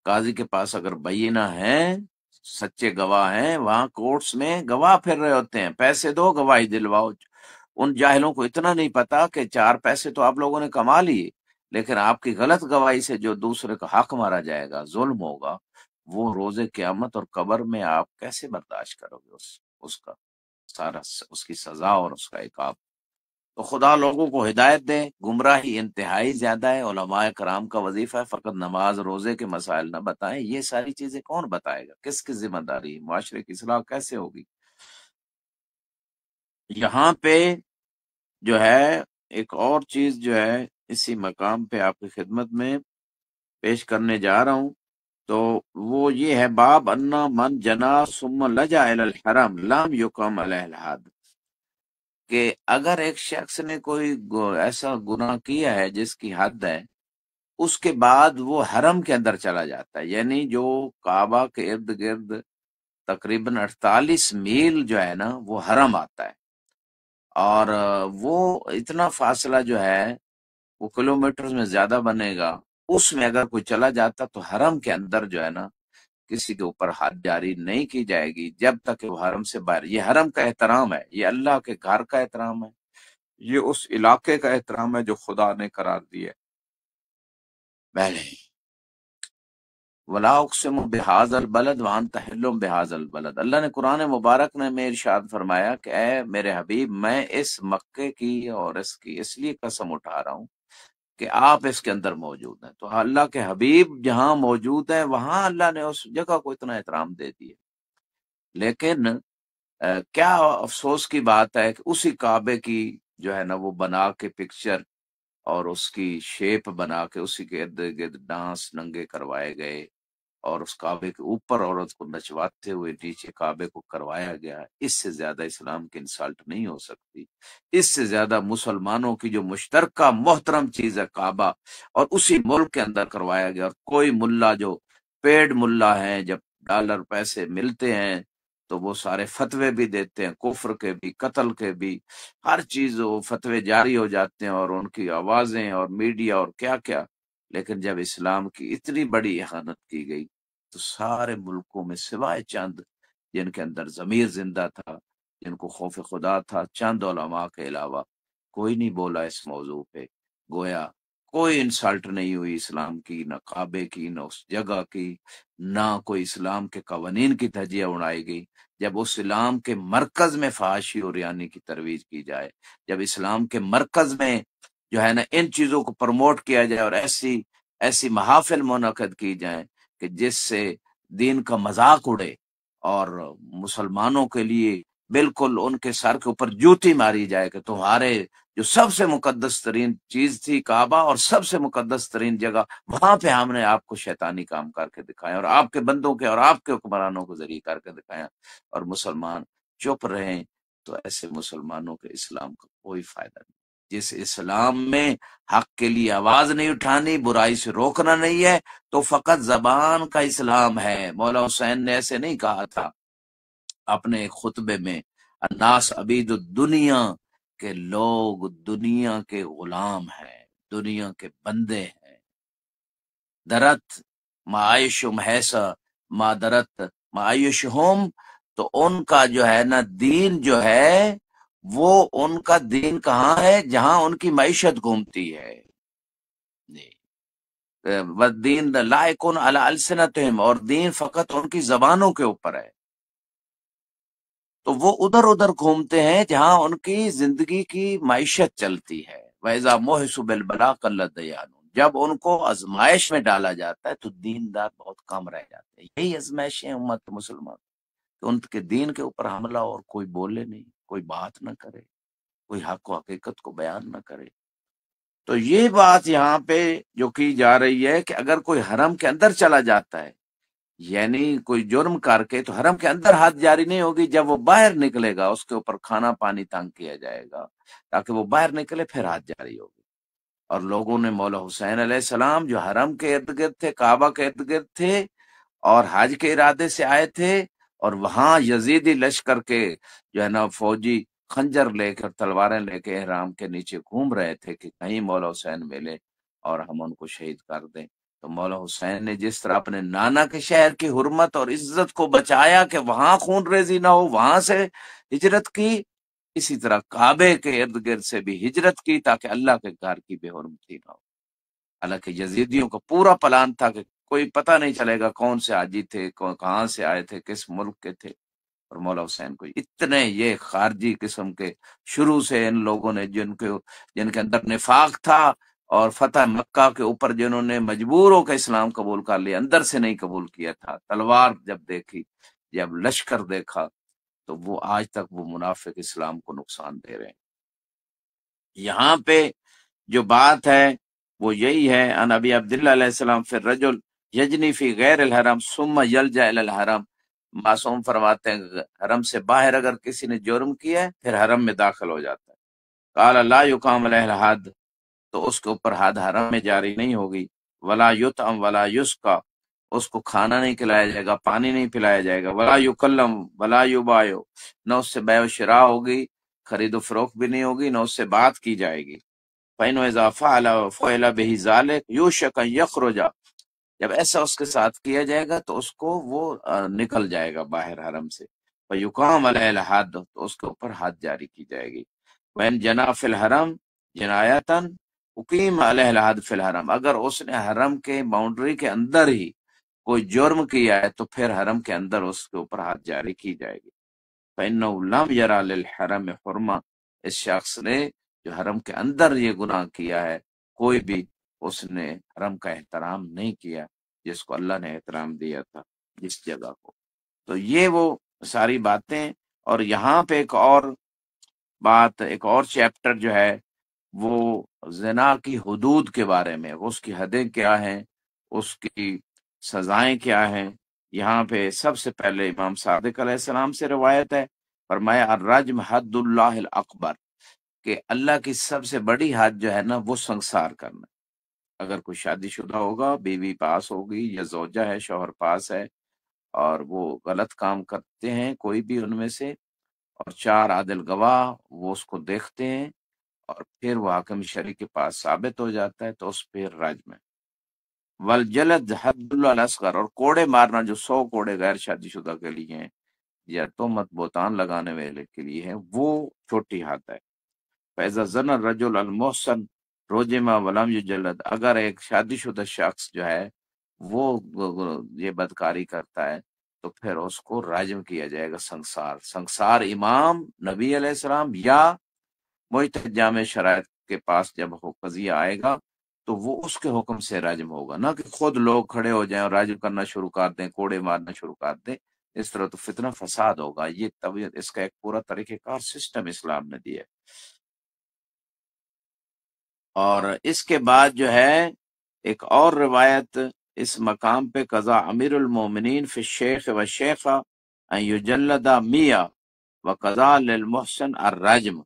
قاضی کے پاس اگر بینہ ہیں، سچے گواہ ہیں، وہاں کورٹس میں گواہ پھر رہے ہوتے ہیں، پیسے دو گواہی دلواؤ۔ ان جاہلوں کو اتنا نہیں پتا کہ 4 پیسے تو آپ لوگوں نے کما لیے، لیکن آپ کی غلط گواہی سے جو دوسرے کا حق مارا جائے گا، ظلم ہوگا، وہ روز قیامت اور قبر میں آپ کیسے برداشت کرو گے اس کا سارا، اس کی سزا اور اس کا عقاب۔ تو خدا لوگوں کو ہدایت دے، گمراہی انتہائی زیادہ ہے۔ علماء کرام کا وظیفہ ہے فقط نماز روزے کے مسائل نہ بتائیں، یہ ساری چیزیں کون بتائے گا؟ کس کی ذمہ داری؟ معاشرے کی اصلاح کیسے ہوگی؟ یہاں پہ جو ہے ایک اور چیز جو ہے اسی مقام پہ آپ کی خدمت میں پیش کرنے جا رہا ہوں، تو وہ یہ ہے باب انا من جنا ثم لجا الی الحرم لم یقم علیہ الحد، کہ اگر ایک شخص نے کوئی ایسا گناہ کیا ہے جس کی حد ہے، اس کے بعد وہ حرم کے اندر چلا جاتا ہے، یعنی جو کعبہ کے ارد گرد تقریباً 48 میل جو ہے نا وہ حرم آتا ہے، اور وہ اتنا فاصلہ جو ہے وہ کلومیٹر میں زیادہ بنے گا، اس میں اگر کوئی چلا جاتا تو حرم کے اندر جو ہے نا کسی کے اوپر حد جاری نہیں کی جائے گی جب تک کہ وہ حرم سے باہر۔ یہ حرم کا احترام ہے، یہ اللہ کے گھر کا احترام ہے، یہ اس علاقے کا احترام ہے جو خدا نے قرار دی ہے۔ پہلے وَلَا أُقْسِمُ بِهَٰذَا الْبَلَدِ وَأَنْتَ حِلٌّ بِهَٰذَا الْبَلَدِ، اللہ نے قرآن مبارک میں ارشاد فرمایا کہ اے میرے حبیب، میں اس مکے کی اور اس کی اس لیے قسم اٹھا رہا ہوں کہ آپ اس کے اندر موجود ہیں۔ تو اللہ کے حبیب جہاں موجود ہیں وہاں اللہ نے اس جگہ کو اتنا احترام دے دیا، لیکن کیا افسوس کی بات ہے کہ اسی کعبے کی جو ہے نا وہ بنا کے پکچر اور اس کی شیپ بنا کے اسی کے ارد گرد ڈانس ننگے کروائے گئے، اور اس کعبے کے اوپر عورت کو نچواتے ہوئے نیچے کعبے کو کروایا گیا۔ اس سے زیادہ اسلام کی انسلٹ نہیں ہو سکتی، اس سے زیادہ مسلمانوں کی جو مشترکہ محترم چیز ہے کعبہ، اور اسی ملک کے اندر کروایا گیا۔ اور کوئی ملا جو پیڈ ملا ہیں، جب ڈالر پیسے ملتے ہیں تو وہ سارے فتوے بھی دیتے ہیں، کفر کے بھی، قتل کے بھی، ہر چیز وہ فتوے جاری ہو جاتے ہیں، اور ان کی آوازیں اور میڈیا اور کیا کیا۔ لیکن جب اسلام کی اتنی بڑی اہانت کی گئی تو سارے ملکوں میں سوائے چند جن کے اندر ضمیر زندہ تھا، جن کو خوف خدا تھا، چند علماء کے علاوہ کوئی نہیں بولا اس موضوع پہ۔ گویا کوئی انسلٹ نہیں ہوئی اسلام کی، نہ کعبے کی، نہ اس جگہ کی، نہ کوئی اسلام کے قوانین کی دھجیاں اڑائی گئی۔ جب اس اسلام کے مرکز میں فحاشی اور ریانی کی ترویج کی جائے، جب اسلام کے مرکز میں جو ہے نا ان چیزوں کو پروموٹ کیا جائے اور ایسی محافل منعقد کی جائیں کہ جس سے دین کا مذاق اڑے اور مسلمانوں کے لیے بالکل ان کے سر کے اوپر جوتی ماری جائے کہ تمہارے جو سب سے مقدس ترین چیز تھی کعبہ اور سب سے مقدس ترین جگہ، وہاں پہ ہم نے آپ کو شیطانی کام کر کے دکھایا اور آپ کے بندوں کے اور آپ کے حکمرانوں کو ذریعہ کر کے دکھایا، اور مسلمان چپ رہیں، تو ایسے مسلمانوں کے اسلام کا کوئی فائدہ نہیں۔ جس اسلام میں حق کے لیے آواز نہیں اٹھانی، برائی سے روکنا نہیں ہے، تو فقط زبان کا اسلام ہے۔ مولا حسین نے ایسے نہیں کہا تھا اپنے ایک خطبے میں، الناس عبید الدنیا، کہ لوگ دنیا کے غلام ہیں، دنیا کے بندے ہیں۔ درت معایشم حیثا ما درت معایشہم، تو ان کا جو ہے نا دین جو ہے وہ ان کا دین کہاں ہے؟ جہاں ان کی معیشت گھومتی ہے۔ دین لائکن علی السنتہم، اور دین فقط ان کی زبانوں کے اوپر ہے، تو وہ ادھر ادھر گھومتے ہیں جہاں ان کی زندگی کی معیشت چلتی ہے۔ وَإِذَا مُحِسُ بِالْبَلَا قَلَّ الدَّيَانُ، جب ان کو آزمائش میں ڈالا جاتا ہے تو دیندار بہت کم رہ جاتے ہیں۔ یہی آزمائشیں ہیں امت مسلمان، کہ ان کے دین کے اوپر حملہ اور کوئی بولے نہیں، کوئی بات نہ کرے، کوئی حق و حقیقت کو بیان نہ کرے۔ تو یہ بات یہاں پہ جو کی جا رہی ہے کہ اگر کوئی حرم کے اندر چلا جاتا ہے، یعنی کوئی جرم کر کے، تو حرم کے اندر حد جاری نہیں ہوگی، جب وہ باہر نکلے گا اس کے اوپر کھانا پانی تنگ کیا جائے گا تاکہ وہ باہر نکلے، پھر حد جاری ہوگی۔ اور لوگوں نے مولا حسین علیہ السلام جو حرم کے ارد گرد تھے، کعبہ کے ارد گرد تھے اور حج کے ارادے سے آئے تھے، اور وہاں یزیدی لشکر کے جو ہے نا فوجی خنجر لے کر تلواریں لے کے احرام کے نیچے گھوم رہے تھے کہ کہیں مولا حسین ملے اور ہم ان کو شہید کر دیں۔ تو مولا حسین نے جس طرح اپنے نانا کے شہر کی حرمت اور عزت کو بچایا کہ وہاں خون ریزی نہ ہو، وہاں سے ہجرت کی، اسی طرح کعبے کے ارد گرد سے بھی ہجرت کی تاکہ اللہ کے گھر کی بے حرمتی نہ ہو۔ حالانکہ یزیدیوں کا پورا پلان تھا کہ کوئی پتہ نہیں چلے گا کون سے حاجی تھے، کہاں سے آئے تھے، کس ملک کے تھے، اور مولا حسین کو اتنے یہ خارجی قسم کے شروع سے ان لوگوں نے جن کے اندر نفاق تھا، اور فتح مکہ کے اوپر جنہوں نے مجبور ہو کے اسلام قبول کر لیا، اندر سے نہیں قبول کیا تھا، تلوار جب دیکھی، جب لشکر دیکھا، تو وہ آج تک وہ منافق اسلام کو نقصان دے رہے ہیں۔ یہاں پہ جو بات ہے وہ یہی ہے، ان ابی عبداللہ علیہ السلام فی الرجل یجنی فی غیر الحرم ثم یلجا الی الحرم، معصوم فرماتے ہیں حرم سے باہر اگر کسی نے جرم کیا ہے پھر حرم میں داخل ہو جاتا ہے، قال لا یقام علیہ الحد، تو اس کے اوپر حد حرم میں جاری نہیں ہوگی، ولا یطعم ولا یسقى، اس کو کھانا نہیں کھلایا جائے گا، پانی نہیں پلایا جائے گا، ولا یکلم ولا یبایع، نہ اس سے بیع و شراء ہوگی، خرید و فروخت بھی نہیں ہوگی، نہ اس سے بات کی جائے گی۔ فَإِنْ إِذَا فَعَلَ بِهِ ذَلِكَ يُوشِكَ أَن يَخْرُجَ، جب ایسا اس کے ساتھ کیا جائے گا تو اس کو وہ نکل جائے گا باہر حرم سے، فَيُقَامَ عَلَيْهِ الْحَدُّ، تو اس کے اوپر حد جاری کی جائے گی۔ وَإِنْ جَنَا فِي الْحَرَمِ جِنَایَةً اُقِیمَ عَلَيْهِ الْحَدُّ فِي الْحَرَمِ، اگر اس نے حرم کے باؤنڈری کے اندر ہی کوئی جرم کیا ہے تو پھر حرم کے اندر اس کے اوپر حد جاری کی جائے گی۔ فَإِنَّهُ لَمْ يَرَى لِلْحَرَمِ حُرْمَةً، اس شخص نے جو حرم کے اندر یہ گناہ کیا ہے، کوئی بھی اس نے حرم کا احترام نہیں کیا جس کو اللہ نے احترام دیا تھا، جس جگہ کو۔ تو یہ وہ ساری باتیں، اور یہاں پہ ایک اور بات، ایک اور چیپٹر جو ہے وہ زنا کی حدود کے بارے میں، اس کی حدیں کیا ہیں، اس کی سزائیں کیا ہیں۔ یہاں پہ سب سے پہلے امام صادق علیہ السلام سے روایت ہے، فرمایا الرجم حد اللہ الاکبر، کہ اللہ کی سب سے بڑی حد جو ہے نا وہ سنسار کرنا۔ اگر کوئی شادی شدہ ہوگا، بیوی پاس ہوگی یا زوجہ ہے، شوہر پاس ہے، اور وہ غلط کام کرتے ہیں کوئی بھی ان میں سے، اور چار عادل گواہ وہ اس کو دیکھتے ہیں، اور پھر وہ حاکم شرعی کے پاس ثابت ہو جاتا ہے تو اس پہ رجم ہے۔ والجلد حد اللہ الاصغر، اور کوڑے مارنا جو 100 کوڑے غیر شادی شدہ کے لیے ہیں یا تہمت بہتان لگانے والے کے لیے ہیں، وہ چھوٹی حد ہے۔ فَإِذَا زَنَا الرَّجُلُ الْمُحْصَنُ رجما ولم یجلد، اگر ایک شادی شدہ شخص جو ہے وہ یہ بدکاری کرتا ہے تو پھر اس کو راجم کیا جائے گا سنگسار امام نبی علیہ السلام یا مجتہد جامع شرائط کے پاس جب قضیہ آئے گا تو وہ اس کے حکم سے راجم ہوگا، نہ کہ خود لوگ کھڑے ہو جائیں اور راجم کرنا شروع کر دیں، کوڑے مارنا شروع کر دیں۔ اس طرح تو فتنہ فساد ہوگا۔ یہ طبیعت اس کا ایک پورا طریقہ کار سسٹم اسلام نے دیا ہے۔ اور اس کے بعد جو ہے ایک اور روایت اس مقام پہ قضا امیر المومنین فی الشیخ و شیخہ ان یجلد 100 و قضا للمحسن الرجم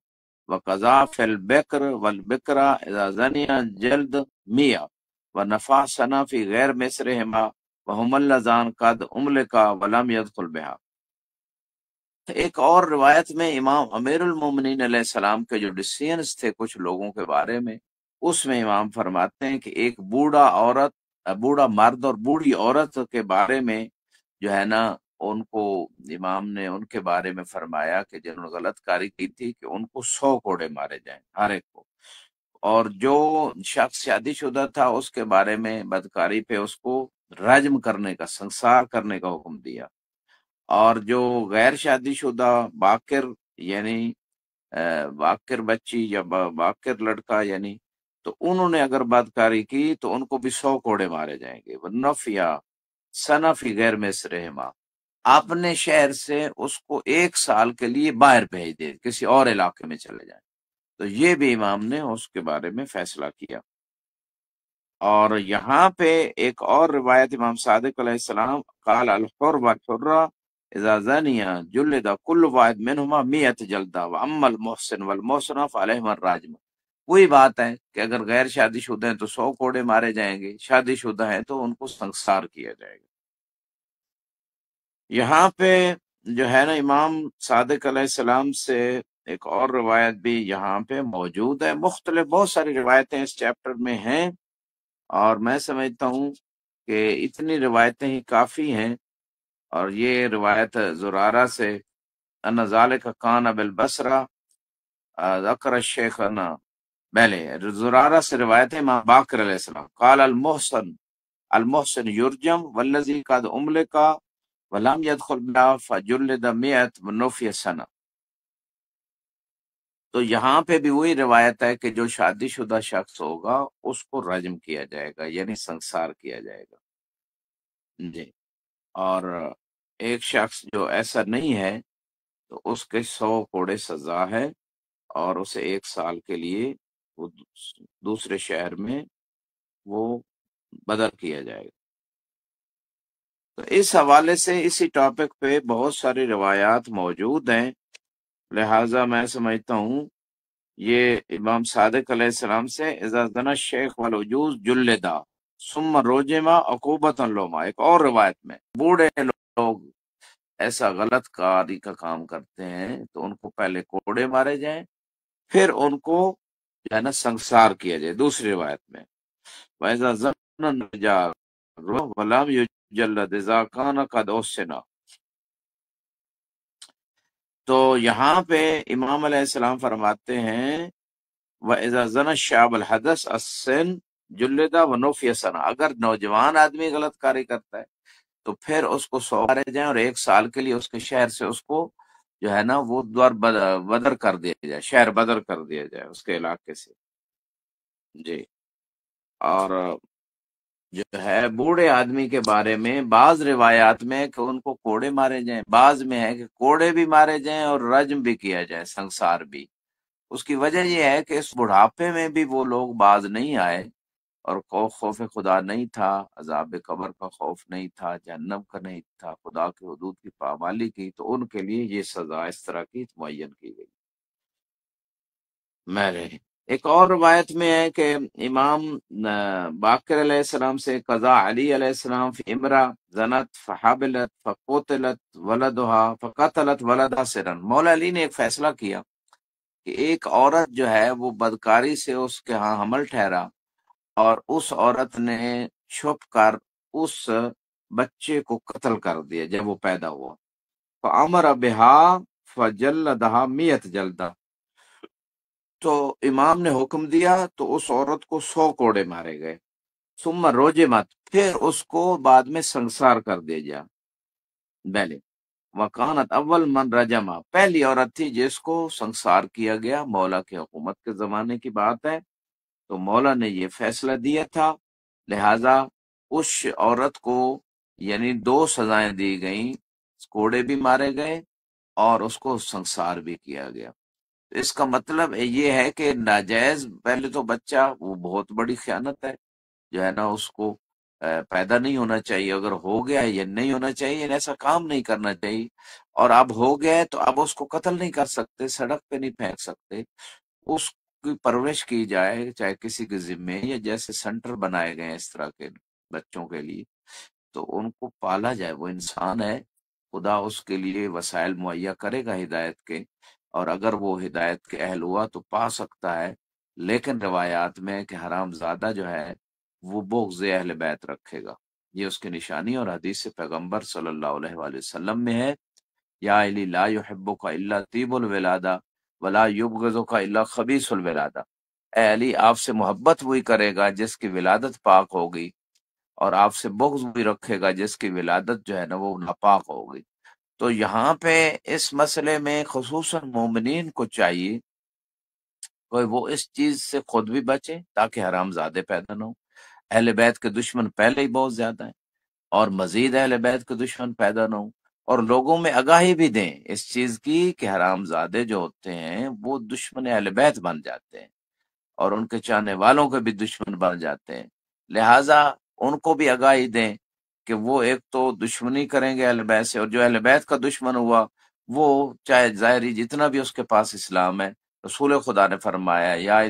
و قضا فی البکر والبکرہ اذا زنیا جلد 100 و نفع سنہ فی غیر مصرہما وہم اللذان قد املکا ولم یدخل بہا۔ ایک اور روایت میں امام امیر المومنین علیہ السلام کے جو ڈسیزنز تھے کچھ لوگوں کے بارے میں، اس میں امام فرماتے ہیں کہ ایک بوڑھا مرد اور بوڑھی عورت کے بارے میں جو ہے نا، ان کو امام نے ان کے بارے میں فرمایا کہ جنہوں نے غلط کاری کی تھی کہ ان کو 100 کوڑے مارے جائیں ہر ایک کو، اور جو شخص شادی شدہ تھا اس کے بارے میں بدکاری پہ اس کو رجم کرنے کا، سنسار کرنے کا حکم دیا، اور جو غیر شادی شدہ باکر یعنی باکر بچی یا باکر لڑکا یعنی تو انہوں نے اگر بدکاری کی تو ان کو بھی 100 کوڑے مارے جائیں گے۔ ونفیا سنفی غیر مصرہما، اپنے شہر سے اس کو 1 سال کے لیے باہر بھیج دے، کسی اور علاقے میں چلے جائیں۔ تو یہ بھی امام نے اس کے بارے میں فیصلہ کیا۔ اور یہاں پہ ایک اور روایت امام صادق علیہ السلام قال الحر والحرہ اذا زنیا جلد کل واحد منہما 100 جلدہ واما المحسن والمحسنہ فعلیہما الراجم۔ وہی بات ہے کہ اگر غیر شادی شدہ ہیں تو 100 کوڑے مارے جائیں گے، شادی شدہ ہیں تو ان کو سنگسار کیا جائے گا۔ یہاں پہ جو ہے نا امام صادق علیہ السلام سے ایک اور روایت بھی یہاں پہ موجود ہے، مختلف بہت ساری روایتیں اس چیپٹر میں ہیں، اور میں سمجھتا ہوں کہ اتنی روایتیں ہی کافی ہیں۔ اور یہ روایت زرارہ سے ان ذالک کان بالبصرہ ذکر الشیخنا، پہلے زرارہ سے روایت ہے امام باقر علیہ السلام قال المحسن یرجم والذی قد املکا ولم يدخل بها فجلد 100 ونفی سنہ۔ تو یہاں پہ بھی وہی روایت ہے کہ جو شادی شدہ شخص ہوگا اس کو رجم کیا جائے گا، یعنی سنسار کیا جائے گا جی۔ اور ایک شخص جو ایسا نہیں ہے تو اس کے 100 کوڑے سزا ہے، اور اسے 1 سال کے لیے وہ دوسرے شہر میں وہ بدل کیا جائے گا۔ تو اس حوالے سے اسی ٹاپک پہ بہت ساری روایات موجود ہیں، لہٰذا میں سمجھتا ہوں یہ امام صادق علیہ السلام سے اذا زنا الشیخ والعجوز جلدا ثم رجما عقوبۃ لہما، ایک اور روایت میں بوڑھے لوگ ایسا غلط کاری کا کام کرتے ہیں تو ان کو پہلے کوڑے مارے جائیں، پھر ان کو جو ہے نا سنگسار کیا جائے۔ دوسری روایت میں وَإِذَا زَنَّ النَّجَارُ وَلَمْ يُجَلَّدْ إِذَا كَانَ قَدْ أُحْسِنَ۔ تو یہاں پہ امام علیہ السلام فرماتے ہیں وَإِذَا زَنَ الشَّابُ الْحَدَثَ السِّنَّ جُلِّدَ وَنُفِیَ سَنَہ، اگر نوجوان آدمی غلط کاری کرتا ہے تو پھر اس کو 100 مارے جائیں اور 1 سال کے لیے اس کے شہر سے اس کو جو ہے نا وہ بدر کر دیا جائے، شہر بدر کر دیا جائے اس کے علاقے سے جی۔ اور جو ہے بوڑھے آدمی کے بارے میں بعض روایات میں کہ ان کو کوڑے مارے جائیں، بعض میں ہے کہ کوڑے بھی مارے جائیں اور رجم بھی کیا جائے، سنسار بھی۔ اس کی وجہ یہ ہے کہ اس بڑھاپے میں بھی وہ لوگ باز نہیں آئے، اور خوف خدا نہیں تھا، عذاب قبر کا خوف نہیں تھا، جہنم کا نہیں تھا، خدا کے حدود کی پامالی کی، تو ان کے لیے یہ سزا اس طرح کی معین کی گئی۔ میرے ایک اور روایت میں ہے کہ امام باقر علیہ السلام سے قضا علی علیہ السلام فی امرا زنت فحابلت فقتلت ولدها فقتلت ولدها سرا۔ مولا علی نے ایک فیصلہ کیا کہ ایک عورت جو ہے وہ بدکاری سے اس کے ہاں حمل ٹھہرا، اور اس عورت نے چھپ کر اس بچے کو قتل کر دیا جب وہ پیدا ہوا، فامر بہا فجلدها 100 جلدہ۔ تو امام نے حکم دیا تو اس عورت کو 100 کوڑے مارے گئے، ثم رجمت، پھر اس کو بعد میں سنسار کر دیا جا پہلے، وکانت اول من رجما، پہلی عورت تھی جس کو سنسار کیا گیا، مولا کی حکومت کے زمانے کی بات ہے، تو مولا نے یہ فیصلہ دیا تھا، لہذا اس عورت کو یعنی 2 سزائیں دی گئیں، کوڑے بھی مارے گئے اور اس کو سنسار بھی کیا گیا۔ اس کا مطلب یہ ہے کہ ناجائز پہلے تو بچہ وہ بہت بڑی خیانت ہے، جو ہے نا اس کو پیدا نہیں ہونا چاہیے، اگر ہو گیا ہے یا نہیں ہونا چاہیے، یعنی ایسا کام نہیں کرنا چاہیے، اور اب ہو گیا ہے تو اب اس کو قتل نہیں کر سکتے، سڑک پہ نہیں پھینک سکتے، اس کی پرورش کی جائے چاہے کسی کے ذمے، یا جیسے سینٹر بنائے گئے ہیں اس طرح کے بچوں کے لیے، تو ان کو پالا جائے، وہ انسان ہے، خدا اس کے لیے وسائل مہیا کرے گا ہدایت کے، اور اگر وہ ہدایت کے اہل ہوا تو پا سکتا ہے، لیکن روایات میں کہ حرام زادہ جو ہے وہ بغض اہل بیت رکھے گا، یہ اس کی نشانی، اور حدیث پیغمبر صلی اللہ علیہ وآلہ وسلم میں ہے، یا علی لا یحبک الا طیب الولادہ ولا یبغضک الا خبیث الولادہ، اے علی آپ سے محبت وہی کرے گا جس کی ولادت پاک ہوگی، اور آپ سے بغض بھی رکھے گا جس کی ولادت جو ہے نا وہ ناپاک ہوگی۔ تو یہاں پہ اس مسئلے میں خصوصاً مومنین کو چاہیے کہ وہ اس چیز سے خود بھی بچیں تاکہ حرام زادے پیدا نہ ہوں۔ اہل بیت کے دشمن پہلے ہی بہت زیادہ ہیں، اور مزید اہل بیت کے دشمن پیدا نہ ہوں، اور لوگوں میں آگاہی بھی دیں اس چیز کی کہ حرام زادے جو ہوتے ہیں وہ دشمن اہل بیت بن جاتے ہیں، اور ان کے چاہنے والوں کے بھی دشمن بن جاتے ہیں، لہٰذا ان کو بھی آگاہی دیں کہ وہ ایک تو دشمنی کریں گے اہل بیت سے، اور جو اہل بیت کا دشمن ہوا وہ چاہے ظاہری جتنا بھی اس کے پاس اسلام ہے، رسول خدا نے فرمایا یا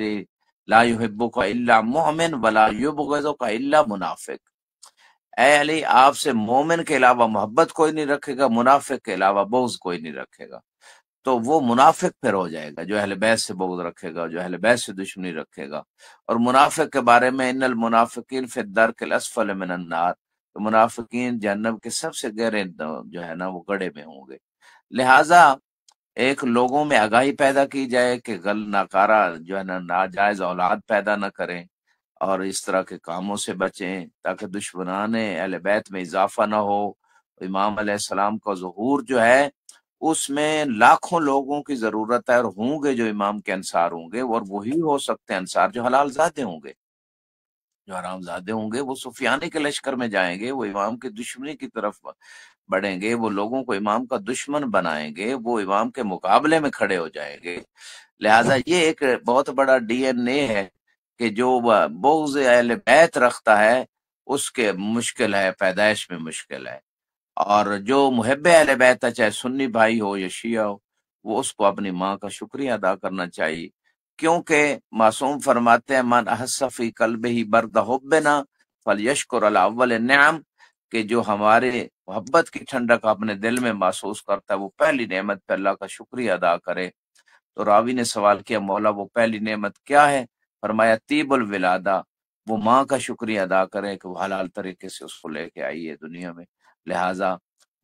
لا یحبک الا مؤمن ولا یبغضک الا منافق، اے علی آپ سے مومن کے علاوہ محبت کوئی نہیں رکھے گا، منافق کے علاوہ بغض کوئی نہیں رکھے گا، تو وہ منافق پھر ہو جائے گا جو اہل بیت سے بغض رکھے گا، جو اہل بیت سے دشمنی رکھے گا۔ اور منافق کے بارے میں ان المنافقین فی الدرک الاسفل من النار، تو منافقین جہنم کے سب سے گہرے جو ہے نا وہ گڑھے میں ہوں گے، لہٰذا ایک لوگوں میں آگاہی پیدا کی جائے کہ ناکارہ جو ہے نا ناجائز اولاد پیدا نہ کریں، اور اس طرح کے کاموں سے بچیں تاکہ دشمنان اہل بیت میں اضافہ نہ ہو۔ امام علیہ السلام کا ظہور جو ہے اس میں لاکھوں لوگوں کی ضرورت ہے، اور ہوں گے جو امام کے انصار ہوں گے، اور وہی ہو سکتے ہیں انصار جو حلال زادے ہوں گے، جو حرام زادے ہوں گے وہ سفیانی کے لشکر میں جائیں گے، وہ امام کی دشمنی کی طرف بڑھیں گے، وہ لوگوں کو امام کا دشمن بنائیں گے، وہ امام کے مقابلے میں کھڑے ہو جائیں گے، لہٰذا یہ ایک بہت بڑا ڈی این اے ہے کہ جو بغض اہل بیت رکھتا ہے اس کے مشکل ہے، پیدائش میں مشکل ہے، اور جو محب اہل بیت ہے چاہے سنی بھائی ہو یا شیعہ ہو، وہ اس کو اپنی ماں کا شکریہ ادا کرنا چاہیے، کیونکہ معصوم فرماتے ہیں من احس فی قلبہ برد حبنا فلیشکر علی اول النعم، کہ جو ہمارے محبت کی ٹھنڈک اپنے دل میں محسوس کرتا ہے وہ پہلی نعمت پہ اللہ کا شکریہ ادا کرے۔ تو راوی نے سوال کیا مولا وہ پہلی نعمت کیا ہے؟ فرمایا طیب الولادہ، وہ ماں کا شکریہ ادا کرے کہ وہ حلال طریقے سے اس کو لے کے آئی ہے دنیا میں، لہٰذا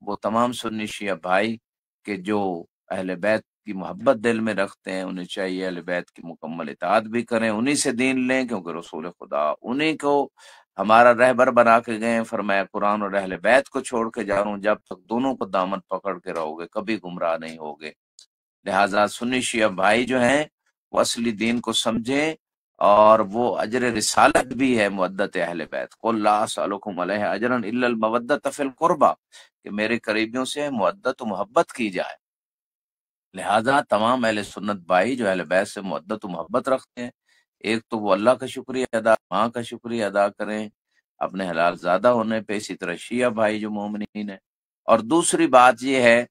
وہ تمام سنی شیعہ بھائی کہ جو اہل بیت کی محبت دل میں رکھتے ہیں انہیں چاہیے اہل بیت کی مکمل اطاعت بھی کریں، انہی سے دین لیں، کیونکہ رسول خدا انہی کو ہمارا رہبر بنا کے گئے، فرمایا قرآن اور اہل بیت کو چھوڑ کے جا رہا ہوں، جب تک دونوں کو دامن پکڑ کے رہو گے کبھی گمراہ نہیں ہوگے، لہٰذا سنی شیعہ بھائی جو ہیں وہ اصلی دین کو سمجھیں، اور وہ اجر رسالت بھی ہے مودت اہل بیت، قل لا اسألکم علیہ اجرا الا المودۃ فی القربى، کہ میرے قریبیوں سے مودت و محبت کی جائے، لہذا تمام اہل سنت بھائی جو اہل بیت سے مودت و محبت رکھتے ہیں، ایک تو وہ اللہ کا شکریہ ادا، ماں کا شکریہ ادا کریں اپنے حلال زادہ ہونے پہ، اسی طرح شیعہ بھائی جو مومنین ہیں، اور دوسری بات یہ ہے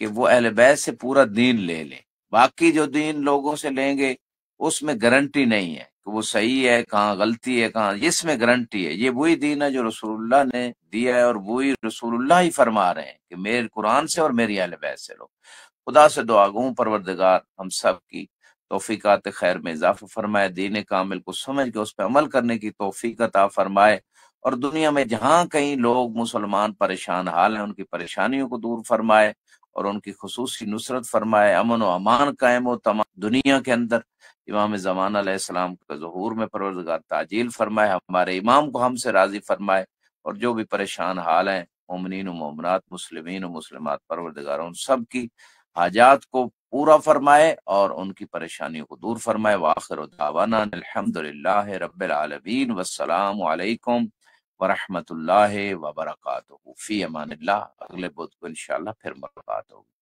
کہ وہ اہل بیت سے پورا دین لے لیں، باقی جو دین لوگوں سے لیں گے اس میں گارنٹی نہیں ہے کہ وہ صحیح ہے، کہاں غلطی ہے، کہاں، اس میں گارنٹی ہے، یہ وہی دین ہے جو رسول اللہ نے دیا ہے، اور وہی رسول اللہ ہی فرما رہے ہیں کہ میرے قرآن سے اور میری اہل بیت سے لو۔ خدا سے دعا گوں پروردگار ہم سب کی توفیقات خیر میں اضافہ فرمائے، دین کامل کو سمجھ کے اس پہ عمل کرنے کی توفیق عطا فرمائے، اور دنیا میں جہاں کہیں لوگ مسلمان پریشان حال ہیں ان کی پریشانیوں کو دور فرمائے، اور ان کی خصوصی نصرت فرمائے، امن و امان قائم ہو تمام دنیا کے اندر، امام زمان علیہ السلام کا ظہور میں پروردگار تعجیل فرمائے، ہمارے امام کو ہم سے راضی فرمائے، اور جو بھی پریشان حال ہیں مومنین و مومنات، مسلمین و مسلمات، پروردگار ان سب کی حاجات کو پورا فرمائے اور ان کی پریشانیوں کو دور فرمائے۔ وآخر دعوانا الحمدللہ رب العالمین، والسلام علیکم ورحمۃ اللہ وبرکاتہ، فی امان اللہ۔ اگلے بدھ کو انشاءاللہ پھر ملاقات ہوگی۔